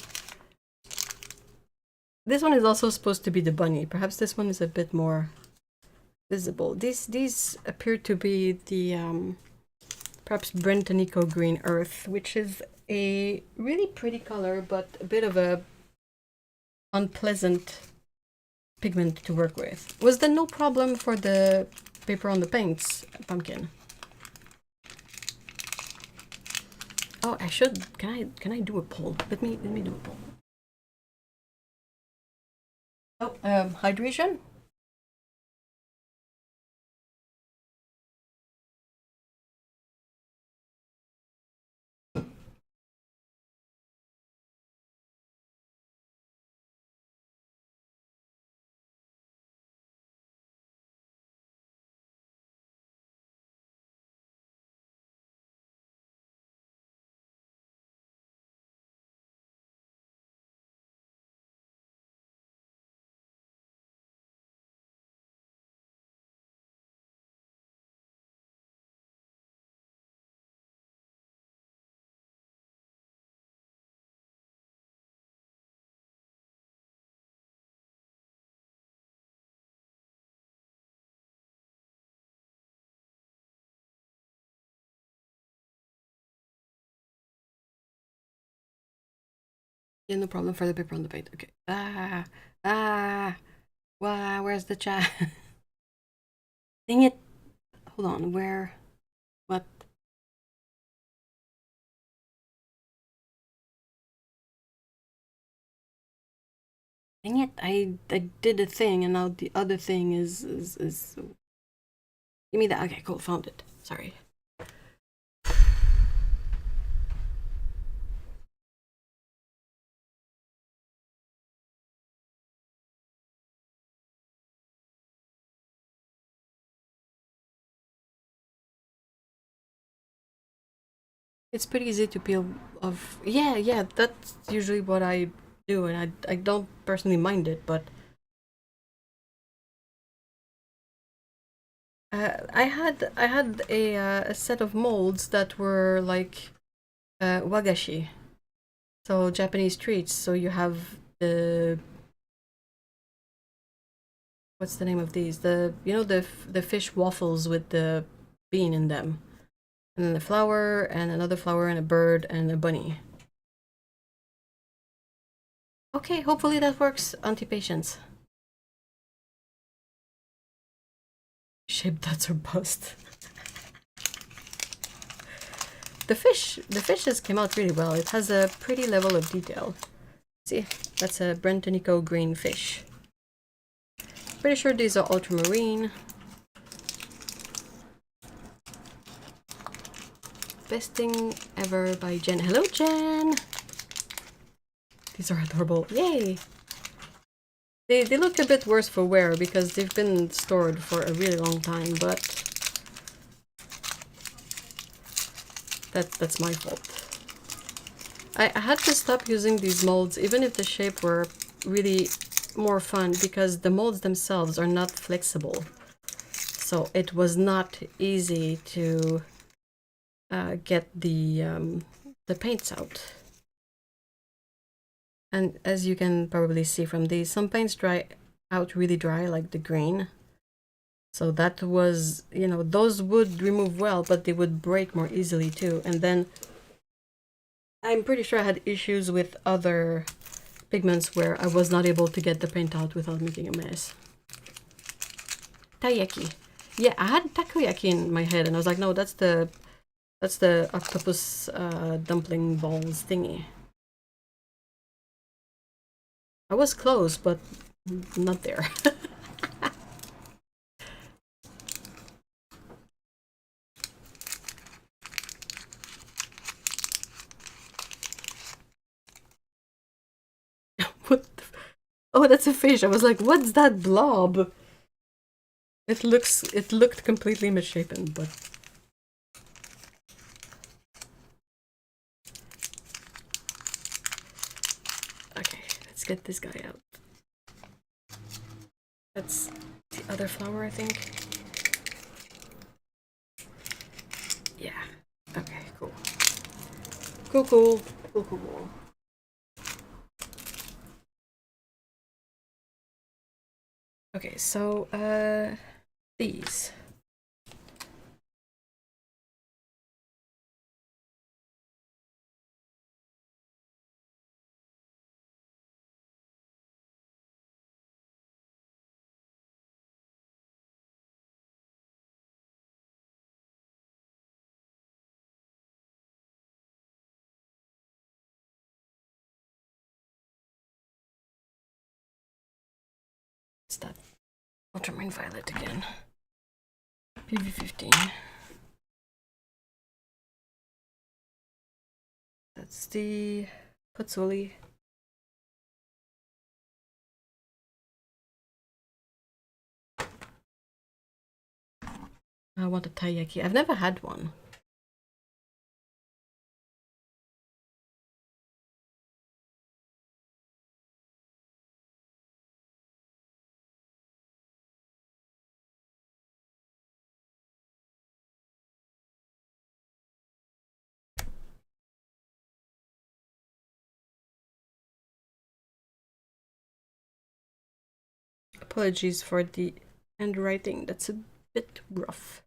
This one is also supposed to be the bunny. Perhaps this one is a bit more visible. These appear to be the perhaps Brentanico Green Earth, which is a really pretty color, but a bit of a unpleasant pigment to work with. Was there no problem for the paper on the paints, Pumpkin? Oh, I should. Can I do a poll? Let me do a poll. Oh, hydration. Yeah, no problem for the paper on the paint. Okay. Wow, where's the chat? Dang it. Hold on, where? What? Dang it, I did a thing and now the other thing is give me that. Okay, cool, found it. Sorry. It's pretty easy to peel off. Yeah, that's usually what I do, and I don't personally mind it, but I had a set of molds that were like wagashi, so Japanese treats. So you have the what's the name of these? The the fish waffles with the bean in them, and then a flower and another flower and a bird and a bunny. Okay, hopefully that works, Auntie Patience. Shape that's her bust. The fishes came out really well. It has a pretty level of detail. See, that's a Brentanico green fish. Pretty sure these are ultramarine. Best thing ever by Jen. Hello, Jen! These are adorable. Yay! They look a bit worse for wear because they've been stored for a really long time, but that's my fault. I had to stop using these molds even if the shape were really more fun because the molds themselves are not flexible. So it was not easy to get the paints out. And as you can probably see from these, some paints dry out really dry, like the green. So that was, you know, those would remove well, but they would break more easily too. And then I'm pretty sure I had issues with other pigments where I was not able to get the paint out without making a mess. Taiyaki. Yeah, I had takoyaki in my head and I was like, no, that's the octopus dumpling balls thingy. I was close, but not there. What the oh, that's a fish. I was like, what's that blob? It looked completely misshapen, but okay, let's get this guy out. That's the other flower, I think. Yeah. Okay, cool. Cool. Okay, so these. It's that ultramarine violet again. PV15. That's the patchouli. I want a taiyaki. I've never had one. Apologies for the handwriting. That's a bit rough.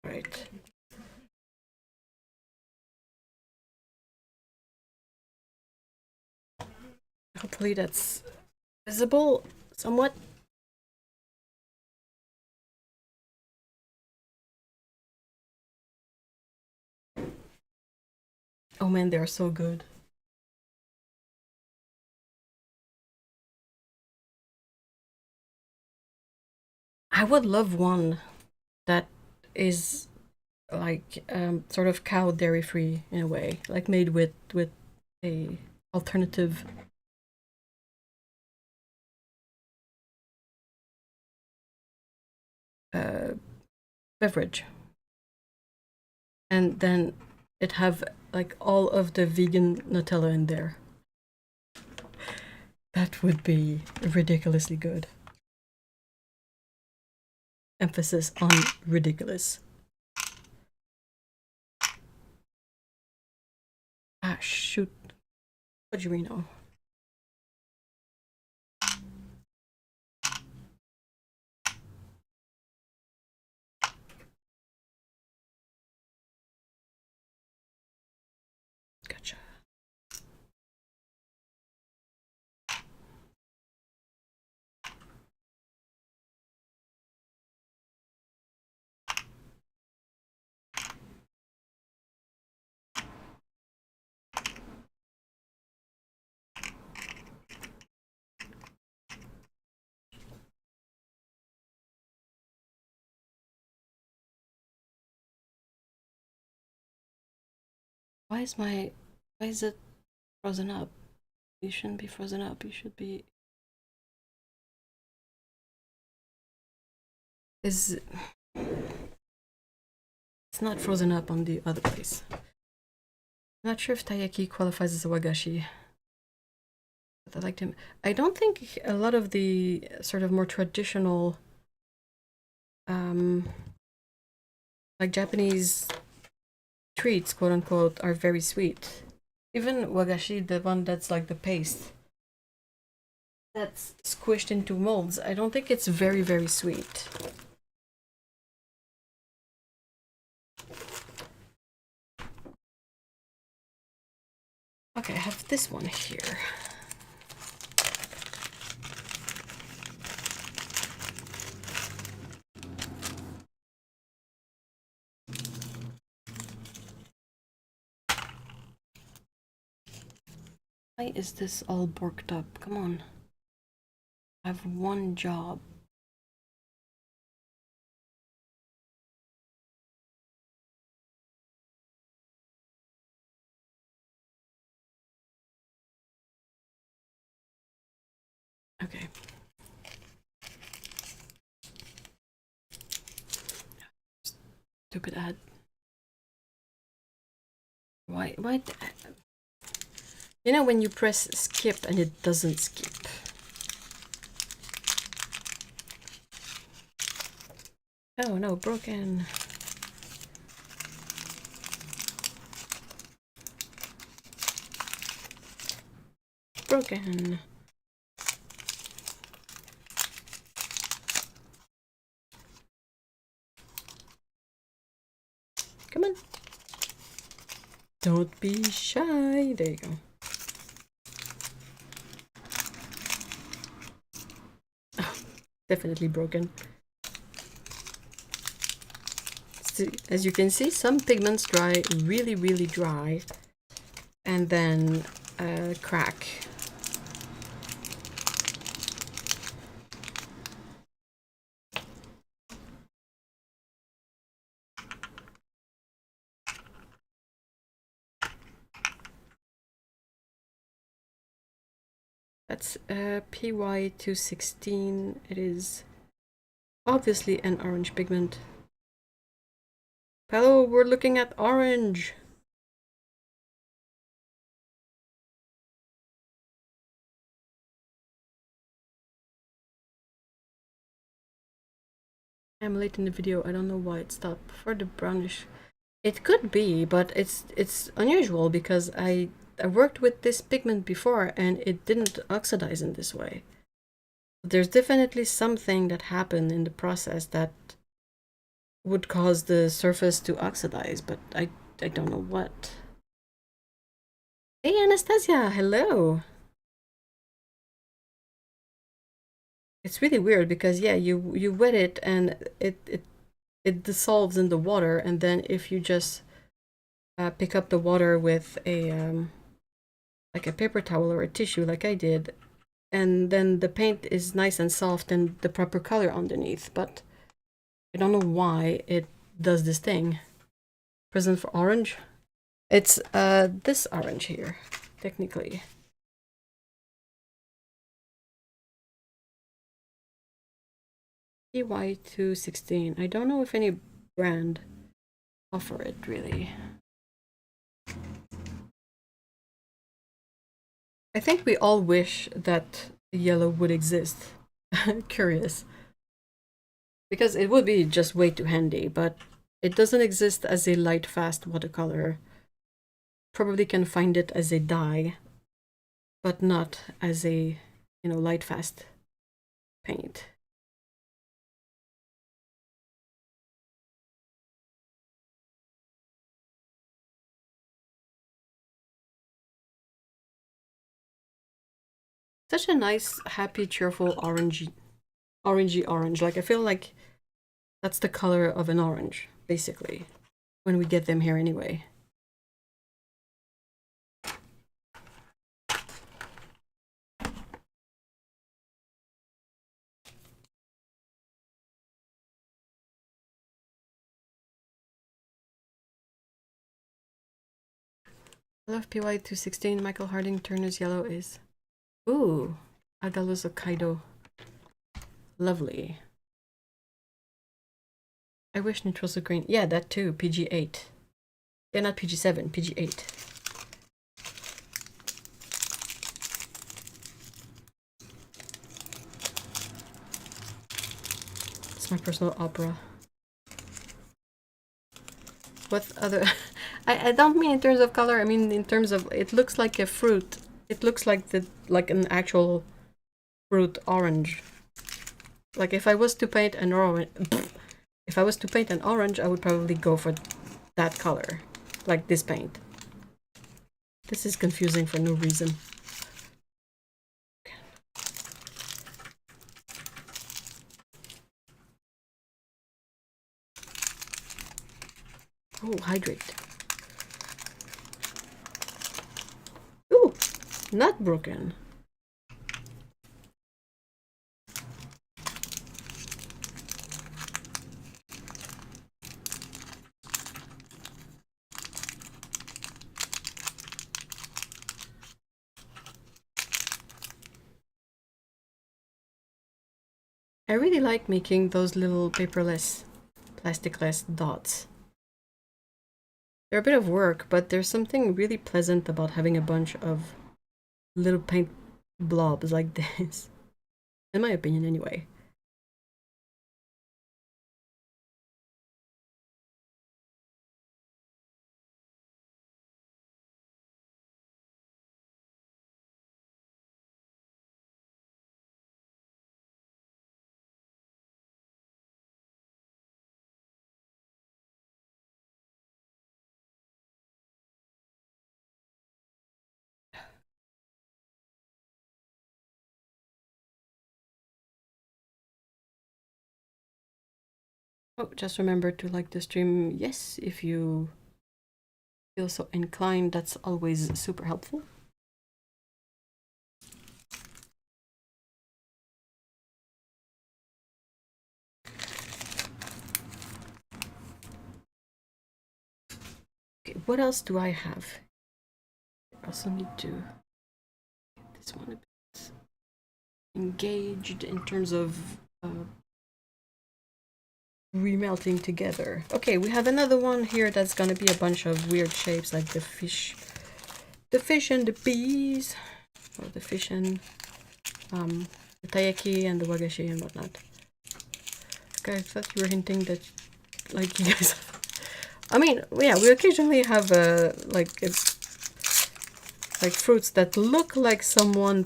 Right. Hopefully that's visible somewhat. Oh man, they're so good. I would love one that is like sort of cow dairy free in a way, like made with a alternative beverage, and then it have like all of the vegan Nutella in there. That would be ridiculously good. Emphasis on ridiculous. Ah, shoot. What do you know? Gotcha. Why is it frozen up? You shouldn't be frozen up. You should be. It's not frozen up on the other place. I'm not sure if taiyaki qualifies as a wagashi. But I liked him. I don't think a lot of the sort of more traditional, like Japanese treats, quote unquote, are very sweet. Even wagashi, the one that's like the paste that's squished into molds, I don't think it's very, very sweet. Okay, I have this one here. Why is this all borked up? Come on. I have one job. Okay. Stupid ad. Why? You know when you press skip and it doesn't skip? Oh no, broken. Broken. Come on. Don't be shy. There you go. Oh, definitely broken. So, as you can see, some pigments dry really, really dry and then crack. That's PY216. It is obviously an orange pigment. Hello, we're looking at orange. I'm late in the video. I don't know why it stopped for the brownish. It could be, but it's unusual because I worked with this pigment before and it didn't oxidize in this way. There's definitely something that happened in the process that would cause the surface to oxidize, but I don't know what. Hey Anastasia, hello. It's really weird because yeah, you wet it and it dissolves in the water, and then if you just pick up the water with a like a paper towel or a tissue like I did, and then the paint is nice and soft and the proper color underneath, but I don't know why it does this thing. Present for orange? It's this orange here, technically. PY216. I don't know if any brand offer it really. I think we all wish that yellow would exist. Curious. Because it would be just way too handy, but it doesn't exist as a light fast watercolor. Probably can find it as a dye, but not as a, you know, light fast paint. Such a nice, happy, cheerful orangey orange. Like I feel like that's the color of an orange, basically, when we get them here anyway. I love PY 216. Michael Harding Turner's yellow is. Ooh, Adaluzo Kaido. Lovely. I wish neutrals were green. Yeah, that too. PG8. Yeah, not PG7, PG8. It's my personal opera. What other... I don't mean in terms of color, I mean in terms of... It looks like a fruit. It looks like an actual fruit orange. Like if I was to paint an orange... If I was to paint an orange, I would probably go for that color. Like this paint. This is confusing for no reason. Oh, hydrate. Ooh, not broken. I really like making those little paperless, plasticless dots. They're a bit of work, but there's something really pleasant about having a bunch of little paint blobs like this. In my opinion, anyway. Oh, just remember to like the stream. Yes, if you feel so inclined, that's always super helpful. Okay, what else do I have? I also need to get this one a bit engaged in terms of remelting together. Okay, we have another one here that's gonna be a bunch of weird shapes like the fish and the bees, or the fish and the taiyaki and the wagashi and whatnot. Okay, I thought you were hinting that like you guys I mean, yeah, we occasionally have like fruits that look like someone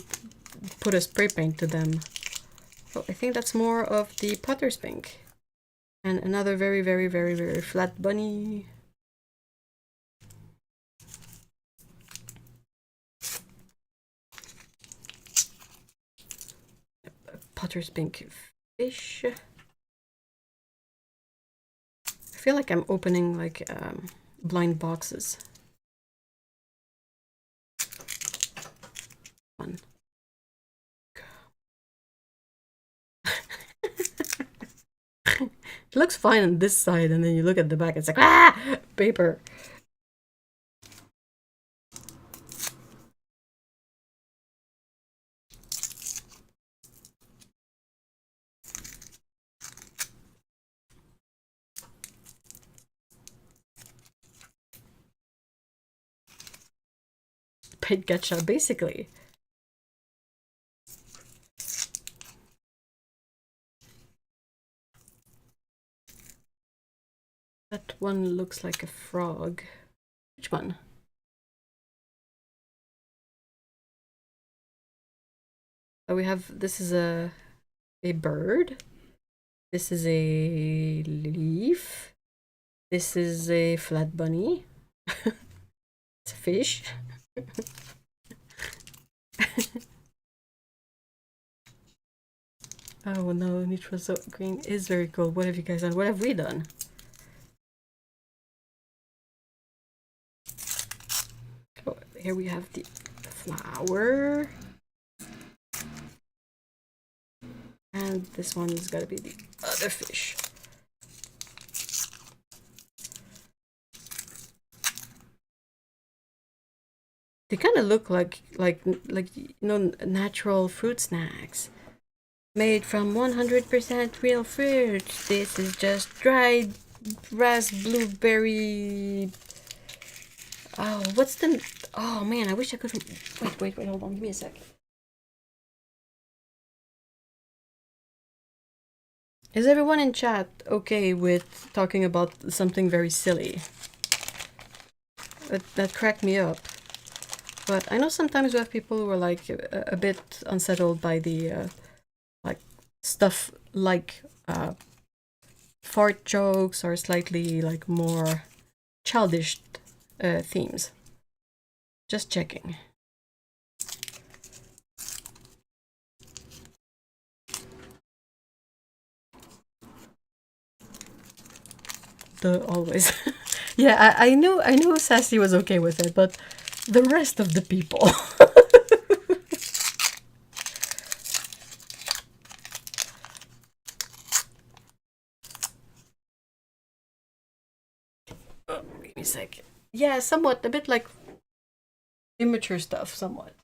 put a spray paint to them. So I think that's more of the potter's pink. And another very, very, very, very flat bunny. Potter's pink fish. I feel like I'm opening like blind boxes. One. It looks fine on this side, and then you look at the back, it's like, ah, paper. Paint gacha, basically. That one looks like a frog. Which one? Oh, we have, this is a bird. This is a leaf. This is a flat bunny. It's a fish. Oh no, neutral so green is very cool. What have you guys done? What have we done? Oh, here we have the flower. And this one's gotta be the other fish. They kind of look like you know, natural fruit snacks made from 100% real fruit. This is just dried blueberry. Oh, what's the? Oh man, I wish I could. Wait, hold on, give me a sec. Is everyone in chat okay with talking about something very silly? That cracked me up. But I know sometimes we have people who are like a bit unsettled by the like stuff like fart jokes or slightly like more childish themes. Just checking. Always. Yeah, I knew Sassy was okay with it, but the rest of the people. Oh, give me a sec. Yeah, somewhat, a bit like immature stuff, somewhat.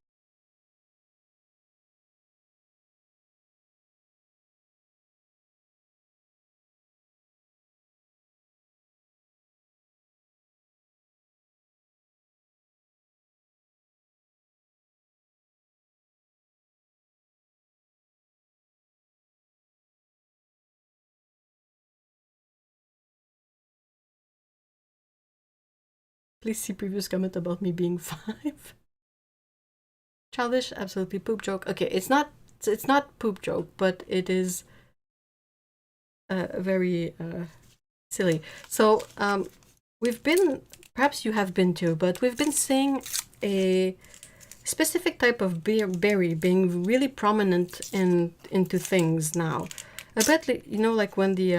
Please see previous comment about me being 5. Childish, absolutely poop joke. Okay, it's not poop joke, but it is very silly. So we've been, perhaps you have been too, but we've been seeing a specific type of berry being really prominent into things now. I bet, you know, like when the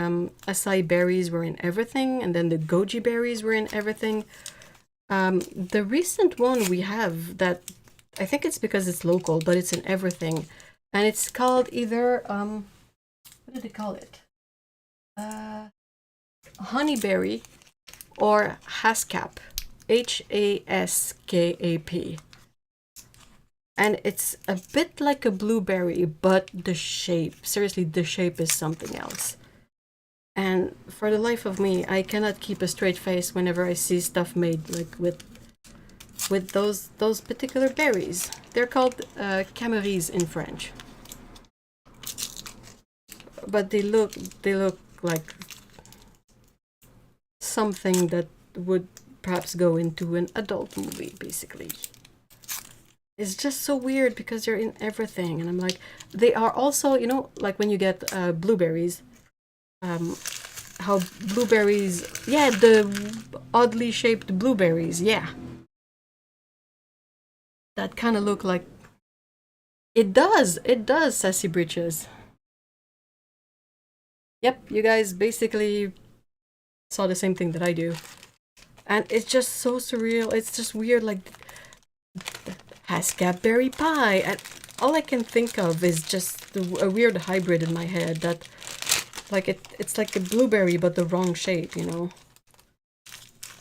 acai berries were in everything, and then the goji berries were in everything. The recent one we have that, I think it's because it's local, but it's in everything, and it's called either what did they call it? Honeyberry or haskap, Haskap, and it's a bit like a blueberry, but the shape, seriously, the shape is something else. And for the life of me, I cannot keep a straight face whenever I see stuff made like with those particular berries. They're called Caturdays in French, but they look like something that would perhaps go into an adult movie, basically. It's just so weird because they're in everything, and I'm like, they are also, you know, like when you get blueberries, how blueberries, yeah, the oddly shaped blueberries, yeah, that kind of look like, it does, Sassy Britches. Yep, you guys basically saw the same thing that I do, and it's just so surreal. It's just weird, like Haskap berry pie, and all I can think of is just a weird hybrid in my head that, like, it's like a blueberry but the wrong shape, you know.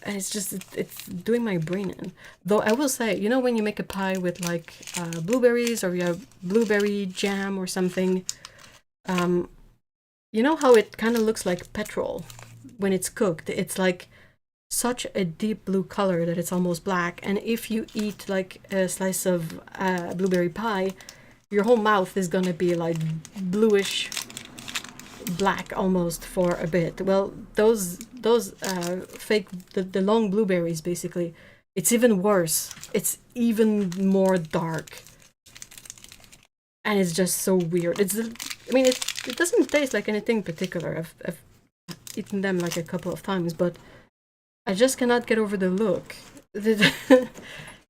And it's just, it's doing my brain in. Though I will say, you know, when you make a pie with like blueberries, or you have blueberry jam or something, you know how it kind of looks like petrol when it's cooked. It's like such a deep blue color that it's almost black, and if you eat like a slice of blueberry pie, your whole mouth is gonna be like bluish black almost for a bit. Well, those fake, the long blueberries, basically, it's even worse. It's even more dark, and it's just so weird. I mean, it doesn't taste like anything particular. I've eaten them like a couple of times, but I just cannot get over the look.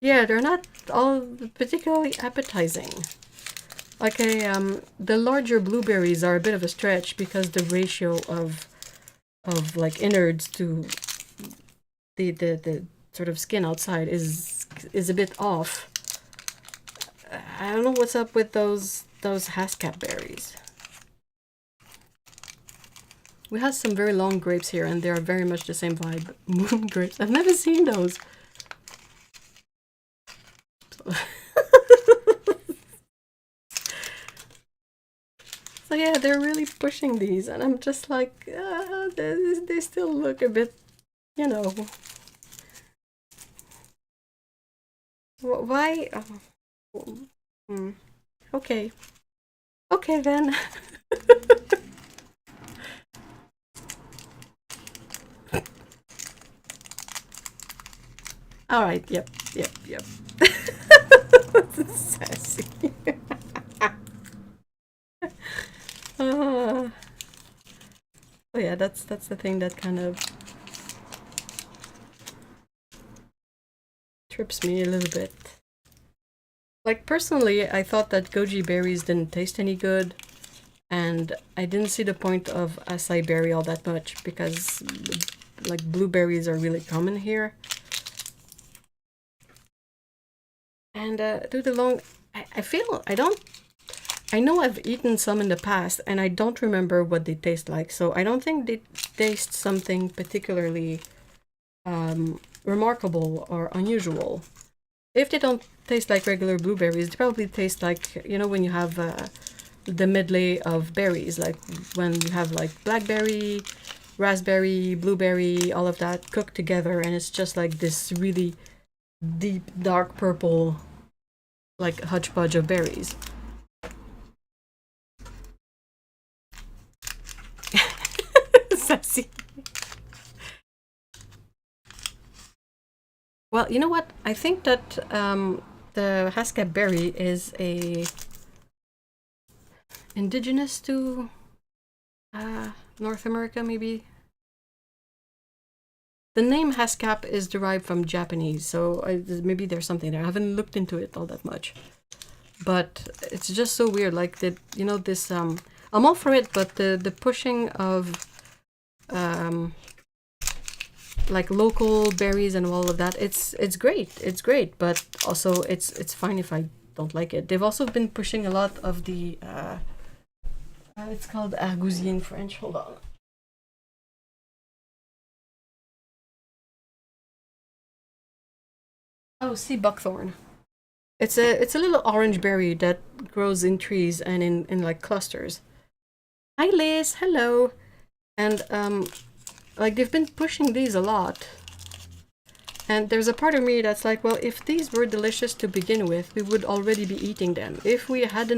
Yeah, they're not all particularly appetizing. Okay, the larger blueberries are a bit of a stretch because the ratio of like innards to the sort of skin outside is a bit off. I don't know what's up with those Haskap berries. We have some very long grapes here, and they are very much the same vibe. Moon grapes. I've never seen those. So yeah, they're really pushing these, and I'm just like, they still look a bit, you know. Why? Okay. Okay then. All right. Yep. Sassy. Oh yeah, that's the thing that kind of trips me a little bit. Like personally, I thought that goji berries didn't taste any good, and I didn't see the point of acai berry all that much because like blueberries are really common here. And due to long, I know I've eaten some in the past, and I don't remember what they taste like. So I don't think they taste something particularly remarkable or unusual. If they don't taste like regular blueberries, they probably taste like, you know, when you have the medley of berries, like when you have like blackberry, raspberry, blueberry, all of that cooked together, and it's just like this really deep dark purple, like hodgepodge of berries. Sassy. Well, you know what? I think that the Haskap berry is a indigenous to North America, maybe. The name Haskap is derived from Japanese, so maybe there's something there. I haven't looked into it all that much, but it's just so weird. Like that, you know, this. I'm all for it, but the pushing of like local berries and all of that, it's great, but also it's fine if I don't like it. They've also been pushing a lot of the it's called argousier in French. Hold on. Oh, sea buckthorn. It's a little orange berry that grows in trees and in like clusters. Hi Liz, hello. And like they've been pushing these a lot. And there's a part of me that's like, well, if these were delicious to begin with, we would already be eating them. If we have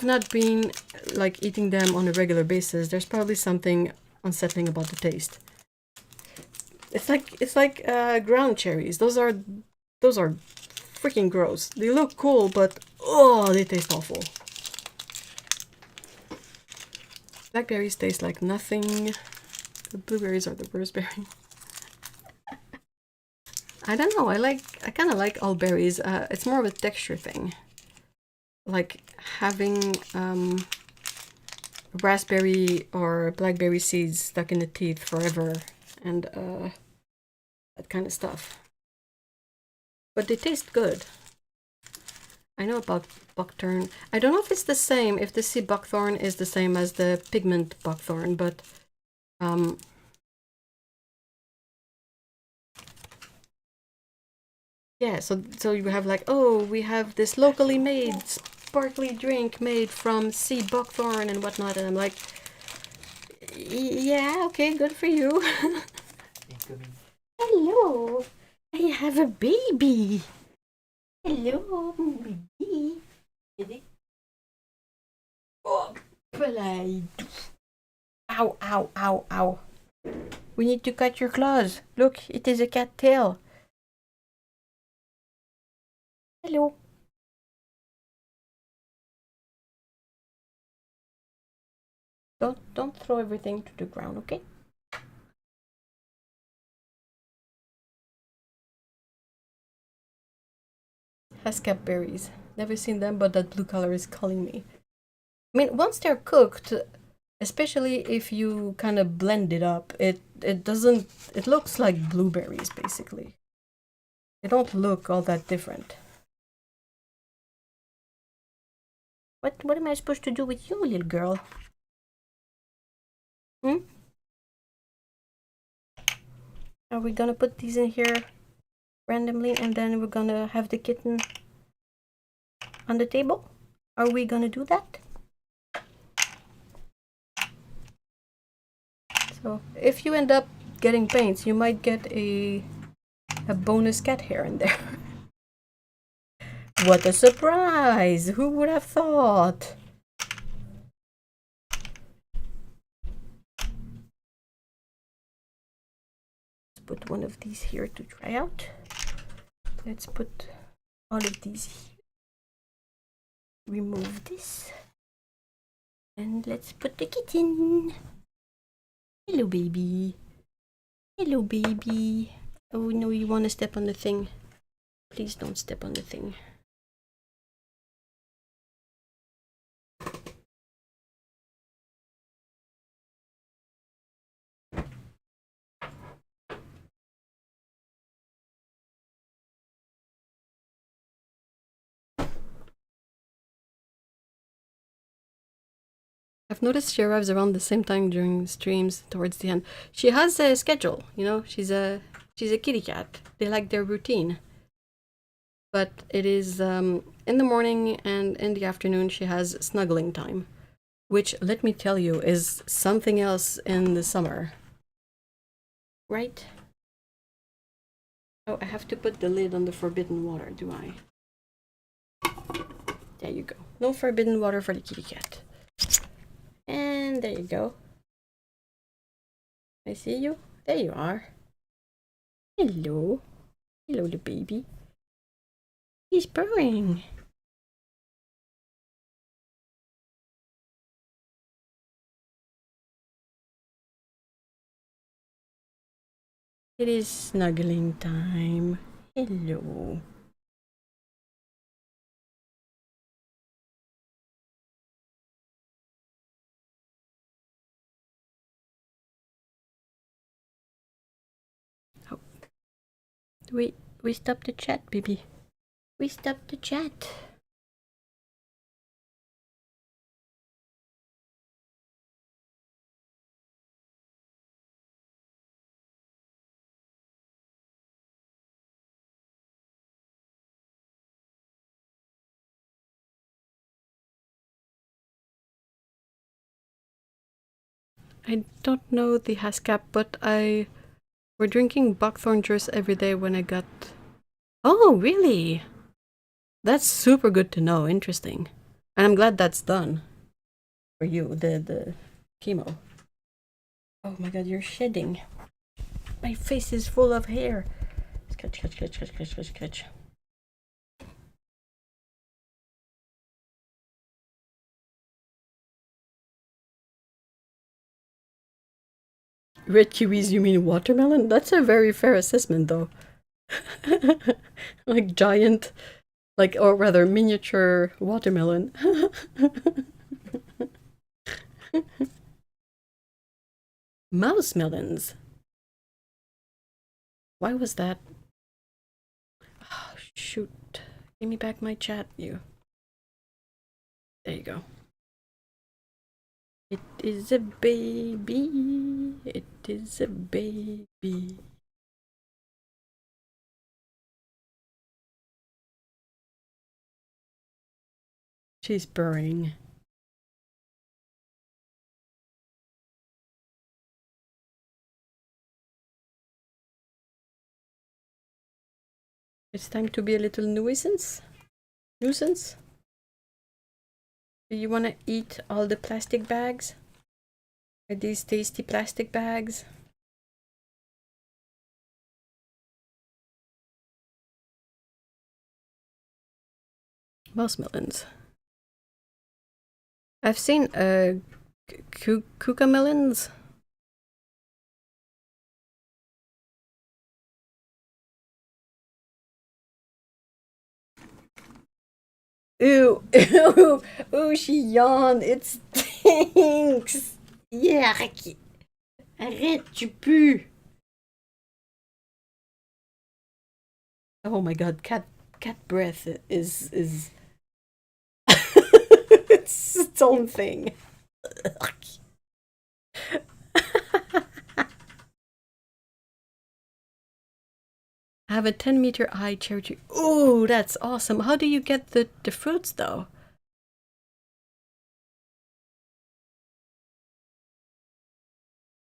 not been like eating them on a regular basis, there's probably something unsettling about the taste. It's like ground cherries. Those are freaking gross. They look cool, but oh, they taste awful. Blackberries taste like nothing. The blueberries are the worst berry. I don't know. I kind of like all berries. It's more of a texture thing. Like having raspberry or blackberry seeds stuck in the teeth forever, and that kind of stuff. But they taste good. I know about buckthorn. I don't know if it's the same, if the sea buckthorn is the same as the pigment buckthorn, but yeah, so you have like, oh, we have this locally made sparkly drink made from sea buckthorn and whatnot, and I'm like, yeah, okay, good for you. Hello, I have a baby. Hello, baby. Oh, polite. Ow, ow, ow, ow. We need to cut your claws. Look, it is a cat tail. Hello. Don't throw everything to the ground, okay? Haskap berries. Never seen them, but that blue color is calling me. I mean, once they're cooked, especially if you kind of blend it up, it doesn't, it looks like blueberries basically. They don't look all that different. What am I supposed to do with you, little girl? Hmm? Are we gonna put these in here randomly and then we're gonna have the kitten on the table? Are we gonna do that? So if you end up getting paints, you might get a bonus cat hair in there. What a surprise! Who would have thought? Let's put one of these here to try out. Let's put all of these here. Remove this. And let's put the kitten. Hello, baby. Hello, baby. Oh no, you want to step on the thing. Please don't step on the thing. I've noticed she arrives around the same time during streams towards the end. She has a schedule, you know, she's a kitty cat. They like their routine. But it is in the morning and in the afternoon she has snuggling time, which, let me tell you, is something else in the summer. Right? Oh, I have to put the lid on the forbidden water, do I? There you go. No forbidden water for the kitty cat. And there you go. I see you. There you are. Hello. Hello, the baby. He's purring. It is snuggling time. Hello. Oh. We stopped the chat, baby. We stopped the chat. I don't know the Hascap, but we're drinking buckthorn juice every day when I got... Oh, really? That's super good to know. Interesting. And I'm glad that's done for you, the chemo. Oh my god, you're shedding. My face is full of hair. Catch, catch, catch, catch, catch, catch, catch. Red kiwis, you mean watermelon? That's a very fair assessment, though. Like giant, like, or rather miniature watermelon. Mouse melons. Why was that? Oh, shoot. Give me back my chat, you. There you go. It is a baby. It is a baby. She's purring. It's time to be a little nuisance. Nuisance? Do you want to eat all the plastic bags? Are these tasty plastic bags? Mouse melons. I've seen kuka melons. Ooh, ooh, ooh, she yawned. It stinks. Yuck. Arrête, tu pues. Oh my god, cat breath is it's its own thing. I have a 10-meter high cherry tree. Ooh, that's awesome. How do you get the fruits though?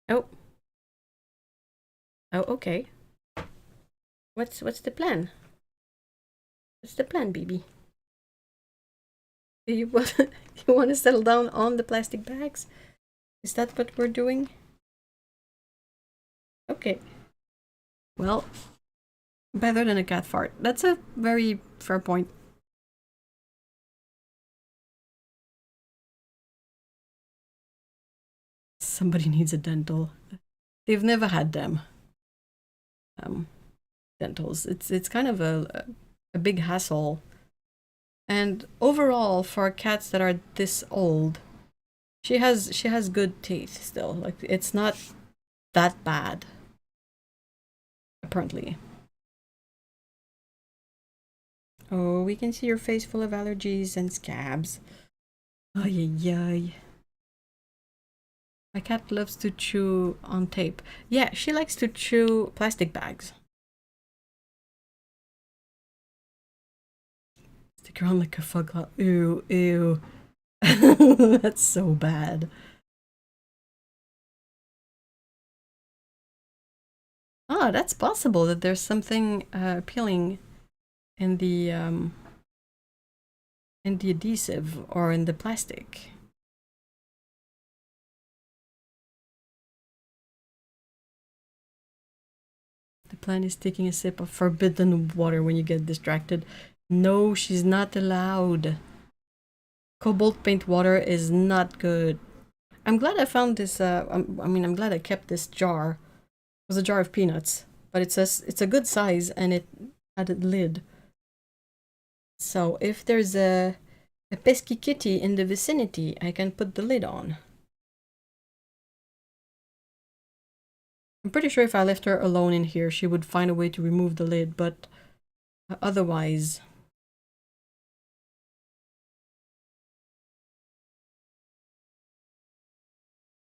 Oh. Oh, okay. What's the plan? What's the plan, baby? Do you want you want to settle down on the plastic bags? Is that what we're doing? Okay. Well, better than a cat fart. That's a very fair point. Somebody needs a dental. They've never had them. Um, dentals. It's kind of a big hassle. And overall, for cats that are this old, she has good teeth still. Like it's not that bad, apparently. Oh, we can see your face full of allergies and scabs. Ay, ay, ay. My cat loves to chew on tape. Yeah, she likes to chew plastic bags. Stick around like a fug. Ew, ew. That's so bad. Ah, that's possible that there's something appealing in the adhesive or in the plastic. The plant is taking a sip of forbidden water when you get distracted. No, she's not allowed. Cobalt paint water is not good. I'm glad I found this. I'm glad I kept this jar. It was a jar of peanuts, but it says it's a good size and it had a lid. So if there's a pesky kitty in the vicinity, I can put the lid on. I'm pretty sure if I left her alone in here, she would find a way to remove the lid, but otherwise...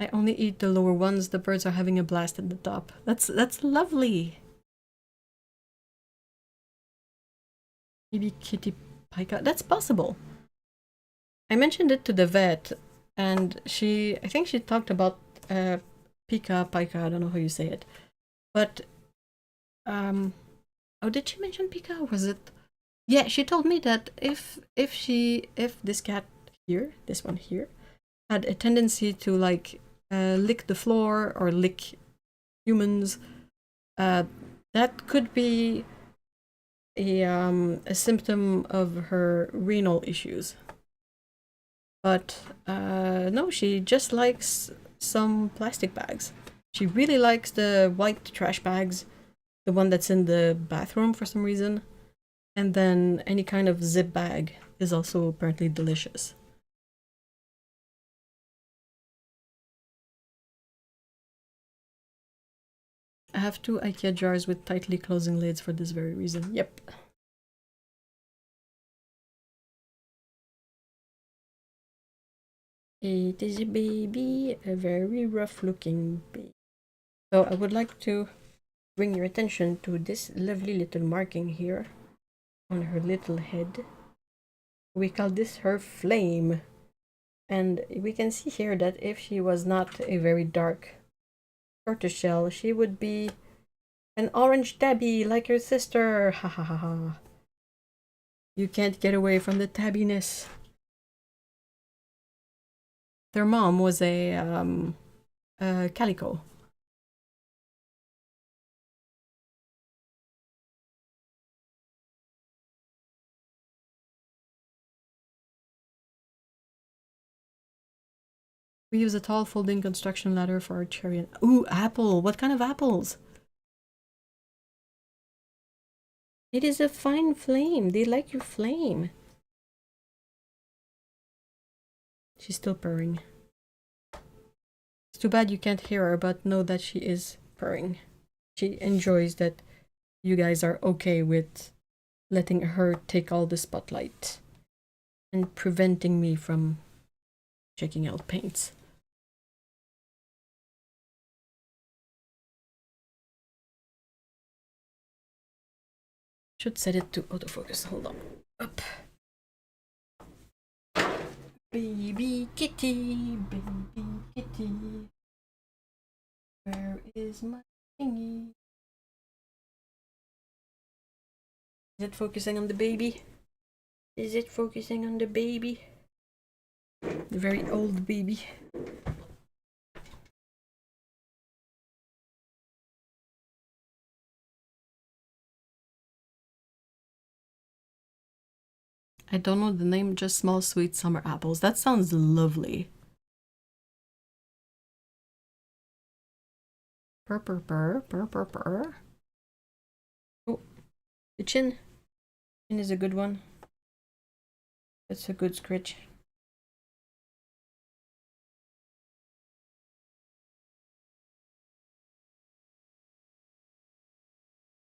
I only eat the lower ones. The birds are having a blast at the top. That's lovely. Maybe kitty pica. That's possible. I mentioned it to the vet, and I think she talked about pica pica. I don't know how you say it, but oh, did she mention pica? Was it? Yeah, she told me that if this cat here, this one here, had a tendency to like lick the floor or lick humans, that could be a symptom of her renal issues. But no, she just likes some plastic bags. She really likes the white trash bags, the one that's in the bathroom for some reason. And then any kind of zip bag is also apparently delicious. I have 2 IKEA jars with tightly closing lids for this very reason. Yep. It is a baby, a very rough looking baby. So I would like to bring your attention to this lovely little marking here on her little head. We call this her flame. And we can see here that if she was not a very dark tortoiseshell, she would be an orange tabby like her sister. Ha ha ha ha. You can't get away from the tabbiness. Their mom was a calico. We use a tall folding construction ladder for our chariot. Ooh, apple. What kind of apples? It is a fine flame. They like your flame. She's still purring. It's too bad you can't hear her, but know that she is purring. She enjoys that you guys are okay with letting her take all the spotlight and preventing me from checking out paints. Should set it to autofocus. Hold on. Up. Baby kitty, baby kitty. Where is my thingy? Is it focusing on the baby? Is it focusing on the baby? The very old baby. I don't know the name, just small sweet summer apples. That sounds lovely. Purr, purr, purr, purr, purr, purr. Oh, the chin. Chin is a good one. That's a good scratch.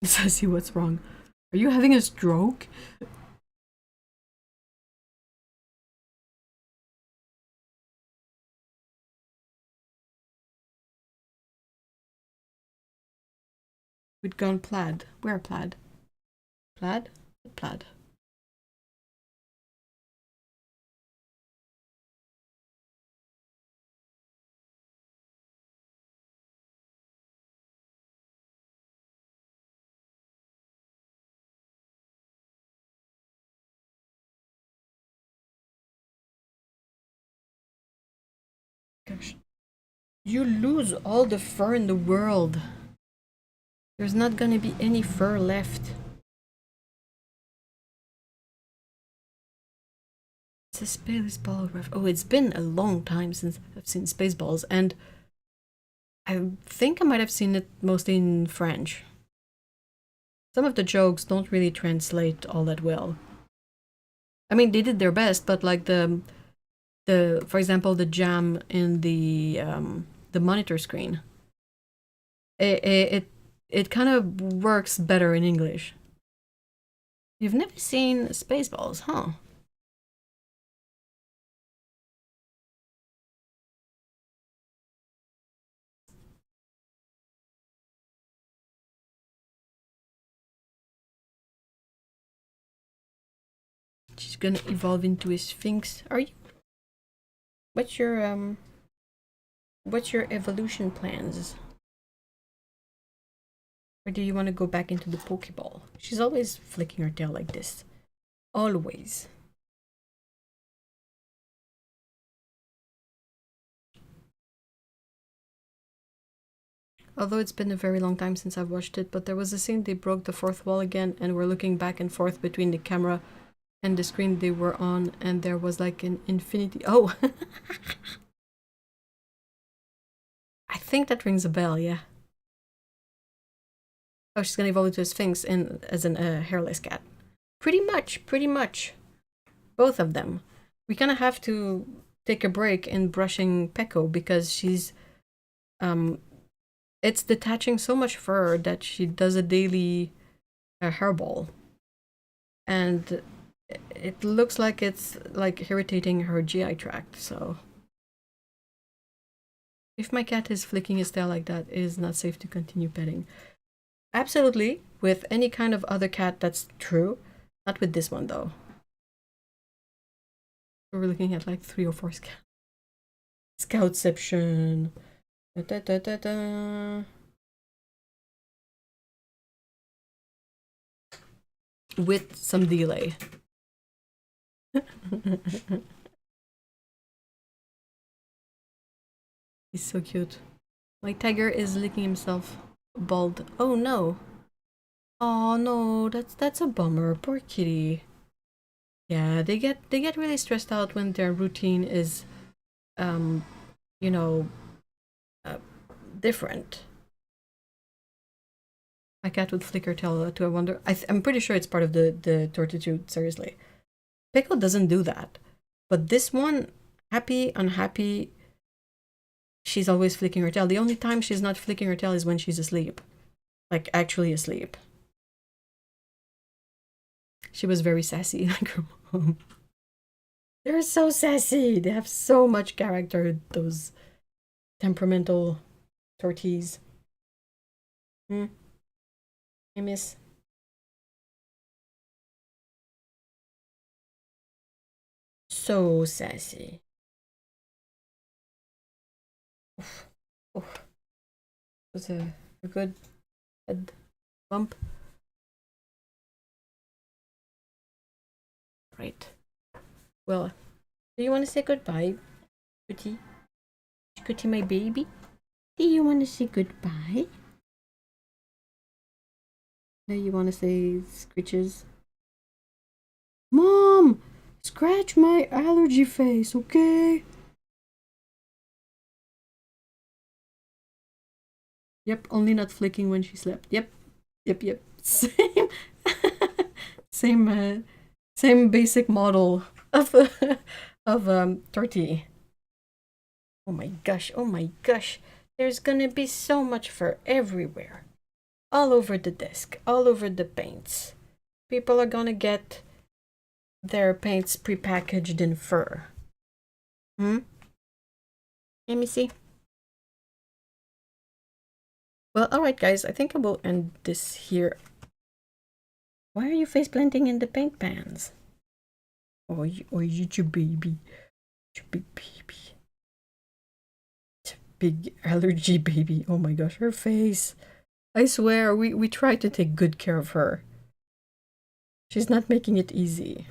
Sassy, what's wrong? Are you having a stroke? We'd gone plaid. Where plaid? Plaid? Plaid. Gosh. You lose all the fur in the world. There's not gonna be any fur left. It's a Spaceball ref. Oh, it's been a long time since I've seen Spaceballs, and I think I might have seen it mostly in French. Some of the jokes don't really translate all that well. I mean, they did their best, but like for example, the jam in the monitor screen, it kind of works better in English. You've never seen Spaceballs, huh? She's gonna evolve into a sphinx. Are you? What's your evolution plans? Or do you want to go back into the Pokeball? She's always flicking her tail like this. Always. Although it's been a very long time since I've watched it, but there was a scene they broke the fourth wall again and were looking back and forth between the camera and the screen they were on, and there was like an infinity. Oh! I think that rings a bell, yeah. Oh, she's gonna evolve into a sphinx and as an hairless cat. Pretty much. Both of them. We kind of have to take a break in brushing Peko because she's it's detaching so much fur that she does a daily hairball, and it looks like it's like irritating her GI tract. So if my cat is flicking his tail like that, it is not safe to continue petting. Absolutely, with any kind of other cat, that's true. Not with this one though. We're looking at like 3 or 4 scouts. Scoutception. Da, da, da, da. With some delay. He's so cute. My tiger is licking himself bald. Oh no. Oh no, that's a bummer. Poor kitty. Yeah, they get really stressed out when their routine is you know, different. My cat would flick her tail to a wonder. I'm pretty sure it's part of the tortitude, seriously. Pickle doesn't do that. But this one happy, unhappy, she's always flicking her tail. The only time she's not flicking her tail is when she's asleep. Like, actually asleep. She was very sassy, like her mom. They're so sassy. They have so much character, those temperamental torties. I miss. So sassy. Oof. Oof. It was a good head bump. Right. Well, do you want to say goodbye, Cutie? Cutie, my baby? Do you want to say goodbye? No, you want to say scritches? Mom! Scratch my allergy face, okay? Yep, only not flicking when she slept. Yep. Same. Same basic model of tortilla. Oh my gosh. There's gonna be so much fur everywhere. All over the desk, all over the paints. People are gonna get their paints prepackaged in fur. Let me see. Well, alright guys, I think I will end this here. Why are you face planting in the paint pans? Oh, you baby. You big baby. Big allergy baby. Oh my gosh, her face. I swear, we try to take good care of her. She's not making it easy.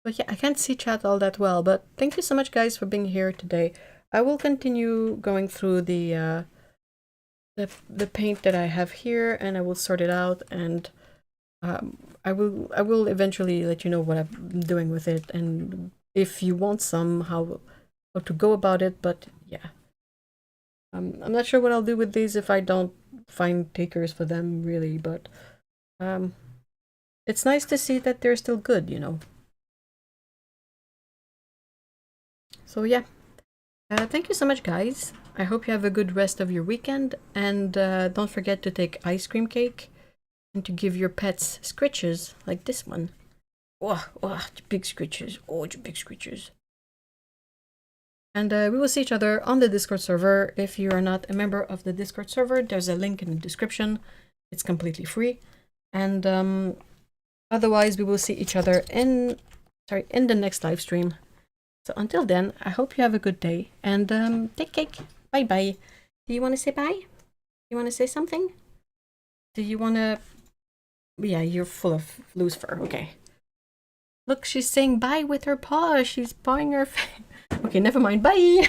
But yeah, I can't see chat all that well, but thank you so much guys for being here today. I will continue going through the paint that I have here, and I will sort it out, and I will eventually let you know what I'm doing with it, and if you want some, how to go about it. But yeah, I'm not sure what I'll do with these if I don't find takers for them really, but it's nice to see that they're still good, you know. So yeah, thank you so much guys. I hope you have a good rest of your weekend, and don't forget to take ice cream cake and to give your pets scritches like this one. Oh, big scritches. Oh, big scritches. And we will see each other on the Discord server. If you are not a member of the Discord server, there's a link in the description. It's completely free. And otherwise, we will see each other in the next live stream. So until then, I hope you have a good day, and take cake. Bye bye. Do you want to say bye? You want to say something? Do you want to? Yeah, you're full of loose fur. Okay. Look, she's saying bye with her paw. She's pawing her face. Okay, never mind. Bye.